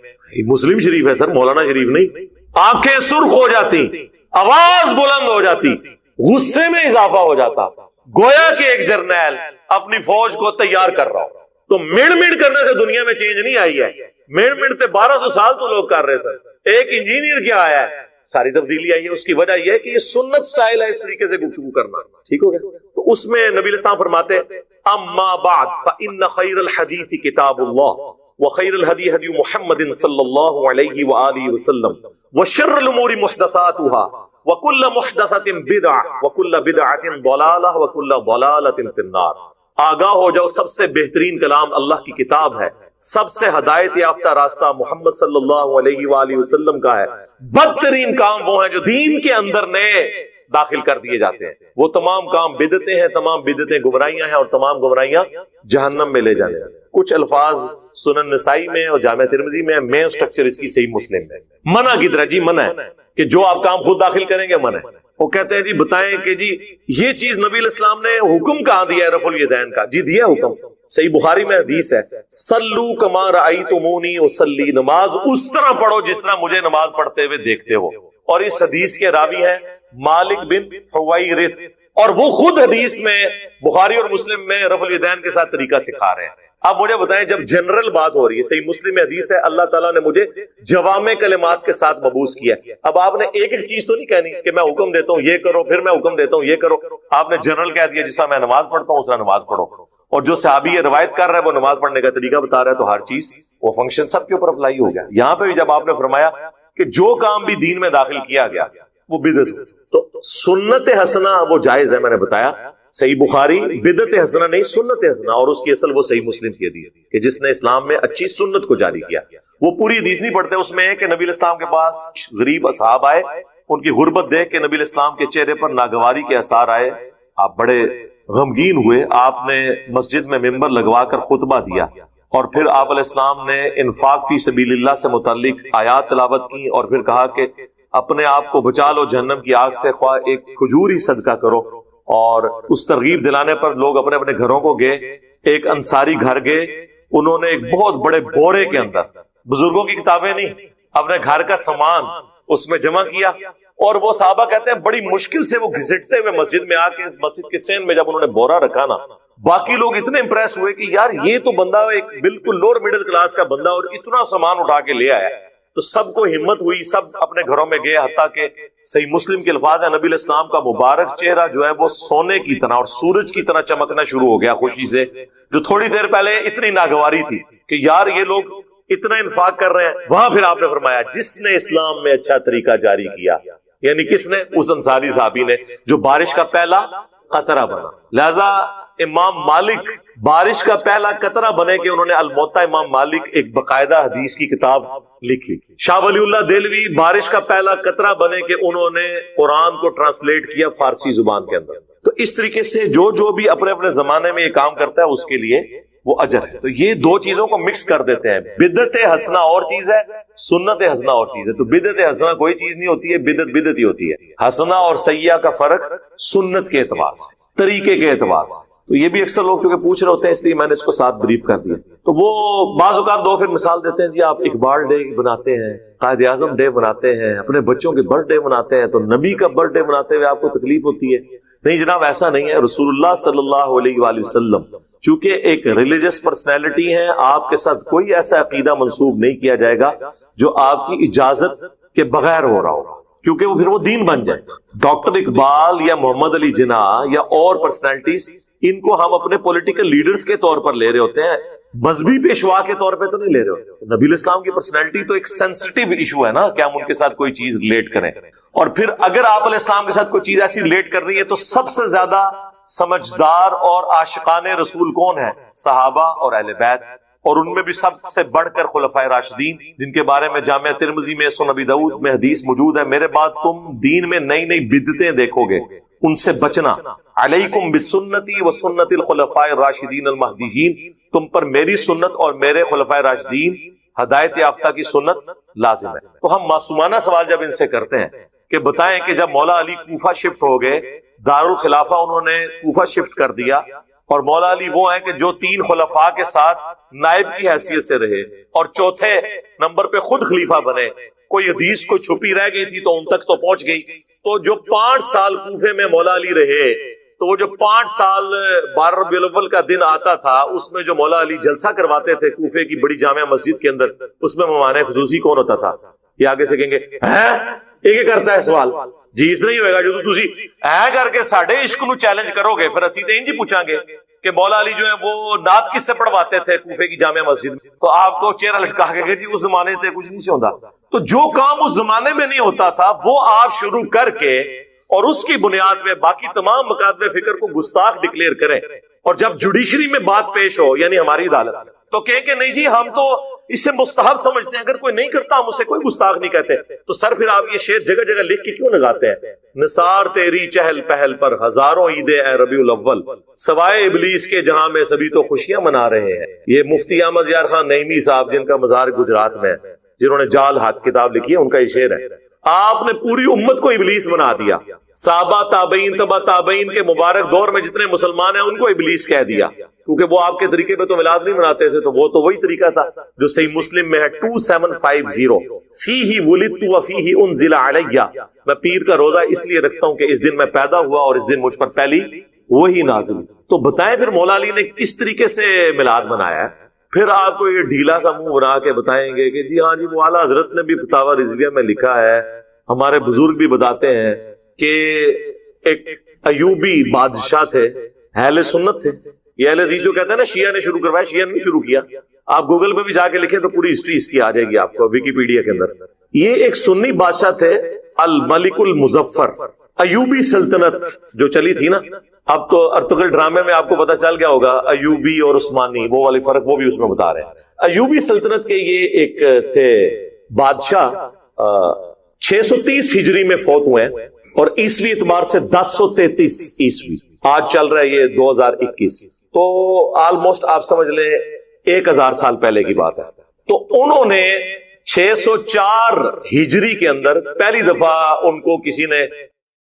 مسلم شریف ہے سر، مولانا شریف نہیں. آنکھیں سرخ ہو جاتی، آواز بلند ہو جاتی، غصے میں اضافہ ہو جاتا، گویا کہ ایک جرنیل اپنی فوج کو تیار کر رہا ہو. تو مڑ کرنے سے دنیا میں چینج نہیں آئی ہے. مڑتے 1200 سال تو لوگ کر رہے سر. ایک انجینئر کیا آیا ہے، ساری تبدیلی آئی ہے. اس کی وجہ یہ ہے کہ یہ سنت سٹائل ہے اس طریقے سے گفتگو کرنا. ٹھیک ہو گیا؟ تو اس میں نبی علیہ السلام فرماتے اما بعد فإن خیر الحدیث کتاب اللہ وخیر الہدی ہدی محمد صلی اللہ علیہ وآلہ وسلم وشر الامور محدثاتها وکل محدثۃ بدعہ وکل بدعۃ ضلالہ وکل ضلالۃ فی النار. آگاہ ہو جاؤ سب سے بہترین کلام اللہ کی کتاب ہے، سب سے ہدایت یافتہ راستہ محمد صلی اللہ علیہ وآلہ وسلم کا ہے. بدترین کام وہ ہیں جو دین کے اندر نئے داخل کر دیے جاتے ہیں. وہ تمام کام بدعتیں ہیں، تمام بدعتیں گمراہیاں ہیں، اور تمام گمراہیاں جہنم میں لے جانے ہیں. کچھ الفاظ سنن نسائی میں اور جامع ترمذی میں، مین سٹرکچر اس کی صحیح مسلم میں. منع کی طرح جی منع ہے کہ جو آپ کام خود داخل کریں گے منع ہے. وہ کہتے ہیں جی بتائیں کہ جی یہ چیز نبی علیہ السلام نے حکم کہاں دیا ہے رفع الیدین کا؟ جی دیا حکم. صحیح بخاری میں حدیث ہے، سلو کما رأیتمونی اصلی، نماز اس طرح پڑھو جس طرح مجھے نماز پڑھتے ہوئے دیکھتے ہو. اور اس حدیث کے راوی ہیں مالک بن حویرث، اور وہ خود حدیث میں بخاری اور مسلم میں رفع الیدین کے ساتھ طریقہ سکھا رہے ہیں. آپ مجھے بتائیں جب جنرل بات ہو رہی ہے، صحیح مسلم میں حدیث ہے اللہ تعالیٰ نے مجھے جوامع کلمات کے ساتھ مبعوث کیا. اب آپ نے ایک ایک چیز تو نہیں کہنی کہ میں حکم دیتا ہوں یہ کرو، پھر میں حکم دیتا ہوں یہ کرو. آپ نے جنرل کہہ دیا جس طرح میں نماز پڑھتا ہوں اس طرح نماز پڑھو. اور جو صحابی یہ روایت کر رہا ہے وہ نماز پڑھنے کا طریقہ بتا رہا ہے، تو ہر چیز وہ فنکشن سب کے اوپر اپلائی ہو گیا. یہاں پہ بھی جب آپ نے فرمایا کہ جو کام بھی دین میں داخل کیا گیا وہ بدعت، تو سنت حسنہ وہ جائز ہے. میں نے بتایا صحیح بخاری بدعت حسنہ نہیں، سنت حسنہ، اور اس کی اصل وہ صحیح مسلم کی حدیث کہ جس نے اسلام میں اچھی سنت کو جاری کیا. وہ پوری حدیث نہیں پڑھتے، اس میں ہے کہ نبی علیہ السلام کے پاس غریب اصحاب آئے، ان کی غربت دیکھ کے نبی علیہ السلام کے چہرے پر ناگواری کے اثار آئے. آپ بڑے غمگین ہوئے، آپ نے مسجد میں ممبر لگوا کر خطبہ دیا، اور پھر آپ علیہ السلام نے انفاق فی سبیل اللہ سے متعلق آیات تلاوت کی، اور پھر کہا کہ اپنے آپ کو بچا لو جہنم کی آگ سے، خواہ ایک کھجور ہی صدقہ کرو. اور اس ترغیب دلانے پر لوگ اپنے اپنے گھروں کو گئے. ایک انصاری گھر گئے، انہوں نے ایک بہت بڑے بورے کے اندر بزرگوں کی کتابیں نہیں، اپنے گھر کا سامان اس میں جمع کیا. اور وہ صحابہ کہتے ہیں بڑی مشکل سے وہ گھسٹتے ہوئے مسجد میں آ کے اس مسجد کے سین میں جب انہوں نے بورا رکھا نا، باقی لوگ اتنے امپریس ہوئے کہ یار یہ تو بندہ ایک بالکل لوور مڈل کلاس کا بندہ اور اتنا سامان اٹھا کے لے آیا. تو سب کو ہمت ہوئی، سب اپنے گھروں میں گئے، حتیٰ کہ صحیح مسلم کے الفاظ ہیں نبی علیہ السلام کا مبارک چہرہ جو ہے وہ سونے کی طرح اور سورج کی طرح چمکنا شروع ہو گیا خوشی سے، جو تھوڑی دیر پہلے اتنی ناگواری تھی کہ یار یہ لوگ اتنا انفاق کر رہے ہیں. وہاں پھر آپ نے فرمایا جس نے اسلام میں اچھا طریقہ جاری کیا، یعنی کس نے؟ اس انصاری صحابی نے جو بارش کا پہلا قطرہ بنا. لہذا امام مالک بارش کا پہلا قطرہ بنے کہ انہوں نے الموطا امام مالک ایک باقاعدہ حدیث کی کتاب لکھی. شاہ ولی اللہ دہلوی بارش کا پہلا قطرہ بنے کہ انہوں نے قرآن کو ٹرانسلیٹ کیا فارسی زبان کے اندر. تو اس طریقے سے جو بھی اپنے اپنے زمانے میں یہ کام کرتا ہے اس کے لیے وہ اجر ہے. تو یہ دو چیزوں کو مکس کر دیتے ہیں. بدعت حسنہ اور چیز ہے, سنت حسنہ اور چیز ہے. تو بدعت حسنہ کوئی چیز نہیں ہوتی ہے, بدعت بدعت ہی ہوتی ہے. حسنہ اور سیئہ کا فرق سنت کے اعتبار سے, طریقے کے اعتبار سے. تو یہ بھی اکثر لوگ چونکہ پوچھ رہے ہوتے ہیں, اس لیے میں نے اس کو ساتھ بریف کر دیا. تو وہ بعض اوقات دو پھر مثال دیتے ہیں, جی آپ اقبال ڈے بناتے ہیں, قائد اعظم ڈے مناتے ہیں, اپنے بچوں کے برتھ ڈے مناتے ہیں, تو نبی کا برتھ ڈے مناتے ہوئے آپ کو تکلیف ہوتی ہے. نہیں جناب, ایسا نہیں ہے. رسول اللہ صلی اللہ علیہ وآلہ وسلم چونکہ ایک ریلیجس پرسنالٹی ہے, آپ کے ساتھ کوئی ایسا عقیدہ منسوب نہیں کیا جائے گا جو آپ کی اجازت کے بغیر ہو رہا ہوگا, کیونکہ وہ پھر وہ دین بن جائے. ڈاکٹر اقبال یا محمد علی جناح یا اور پرسنالٹیز, ان کو ہم اپنے پولیٹیکل لیڈرز کے طور پر لے رہے ہوتے ہیں, مذہبی پیشوا کے طور پہ تو نہیں لے رہے ہوتے. نبی الاسلام کی پرسنالٹی تو ایک سینسٹیو ایشو ہے نا, کہ ہم ان کے ساتھ کوئی چیز ریلیٹ کریں. اور پھر اگر آپ علیہ السلام کے ساتھ کوئی چیز ایسی ریلیٹ کر رہی ہے تو سب سے زیادہ سمجھدار اور عاشقان رسول کون ہے؟ صحابہ اور اہل بیت, اور ان میں بھی سب سے بڑھ کر خلفائے راشدین, جن کے بارے میں جامعہ ترمذی میں, سنن ابی داؤد میں حدیث موجود ہے, میرے بعد تم دین میں نئی نئی بدعتیں دیکھو گے, ان سے بچنا. علیکم بسنتی و سنت الخلفاء الراشدین المہدیین, تم پر میری سنت اور میرے خلفائے راشدین ہدایت یافتہ کی سنت لازم ہے. تو ہم معصومانہ سوال جب ان سے کرتے ہیں کہ بتائیں کہ جب مولا علی کوفہ شفٹ ہو گئے, دارالخلافہ انہوں نے کوفہ شفٹ کر دیا, اور مولا علی وہ ہیں کہ جو 3 خلفاء کے ساتھ نائب کی حیثیت سے رہے, اور چوتھے نمبر پہ خود خلیفہ بنے. کوئی حدیث کوئی چھپی رہ گئی تھی تو ان تک تو پہنچ گئی. تو جو 5 سال کوفے میں مولا علی رہے, تو وہ جو 5 سال 12 ربیع الاول کا دن آتا تھا, اس میں جو مولا علی جلسہ کرواتے تھے کوفے کی بڑی جامع مسجد کے اندر, اس میں ممانع خصوصی کون ہوتا تھا؟ یہ آگے سے کہیں گے ایک کرتا ہے سوال, جی اس نہیں ہوئے گا جو تسی اے کر کے ساڈے عشق نو چیلنج کرو گے, پھر اسی تے انج پوچھاں گے کہ مولا علی جو ہے وہ نعت کس سے پڑھواتے تھے کوفے کی جامع مسجد میں, تو آپ کو چہرہ لٹکا کے کہ جی اس زمانے سے کچھ نہیں سے ہوتا. تو جو کام اس زمانے میں نہیں ہوتا تھا وہ آپ شروع کر کے اور اس کی بنیاد پہ باقی تمام مکاتب فکر کو گستاخ ڈکلیئر کریں, اور جب جوڈیشری میں بات پیش ہو یعنی ہماری عدالت, تو کہیں کہ نہیں جی ہم تو اس سے مستحب سمجھتے ہیں, اگر کوئی نہیں کرتا ہم اسے کوئی گستاخ نہیں کہتے. تو سر پھر آپ یہ شعر جگہ جگہ لکھ کے کیوں لگاتے ہیں؟ نثار تیری چہل پہل پر ہزاروں عیدیں اے ربیع الاول, سوائے ابلیس کے جہاں میں سبھی تو خوشیاں منا رہے ہیں. یہ مفتی احمد یار خان نعیمی صاحب, جن کا مزار گجرات میں ہے, جنہوں نے جال ہاتھ کتاب لکھی ہے, ان کا یہ شعر ہے. آپ نے پوری امت کو ابلیس بنا دیا. صحابہ تابعین تبع تابعین کے مبارک دور میں جتنے مسلمان ہیں ان کو ابلیس کہہ دیا, کیونکہ وہ آپ کے طریقے پہ تو میلاد نہیں مناتے تھے. تو وہ تو وہی طریقہ تھا جو صحیح مسلم میں ہے 2750, فیہ ولدت وفیہ انزل علی, میں پیر کا روزہ اس لیے رکھتا ہوں کہ اس دن میں پیدا ہوا اور اس دن مجھ پر پہلی وہی نازل. تو بتائیں پھر مولا علی نے کس طریقے سے میلاد منایا ہے؟ پھر آپ کو یہ ڈھیلا سا منہ بنا کے بتائیں گے کہ جی ہاں جی وہ اعلیٰ حضرت نے بھی فتاوی رضویہ میں لکھا ہے, ہمارے بزرگ بھی بتاتے ہیں کہ ایک ایوبی بادشاہ تھے, اہل سنت تھے. یہ اہل حدیث جو کہتے ہیں نا شیعہ نے شروع کروایا, شیعہ نے نہیں شروع کیا. آپ گوگل پہ بھی جا کے لکھیں تو پوری ہسٹری اس کی آ جائے گی آپ کو ویکیپیڈیا کے اندر. یہ ایک سنی بادشاہ تھے الملک المظفر. ایوبی سلطنت جو چلی تھی نا, اب تو ارطغرل ڈرامے میں آپ کو پتا چل گیا ہوگا ایوبی اور عثمانی وہ والے فرق وہ بھی اس میں بتا رہے ہیں. ایوبی سلطنت کے یہ ایک تھے بادشاہ, 630 ہجری میں فوت ہوئے ہیں, اور عیسوی اعتبار سے 1033 عیسوی, آج چل رہا ہے یہ 2021, تو آلموسٹ آپ سمجھ لیں 1000 سال پہلے کی بات ہے. تو انہوں نے 604 ہجری کے اندر پہلی دفعہ ان کو کسی نے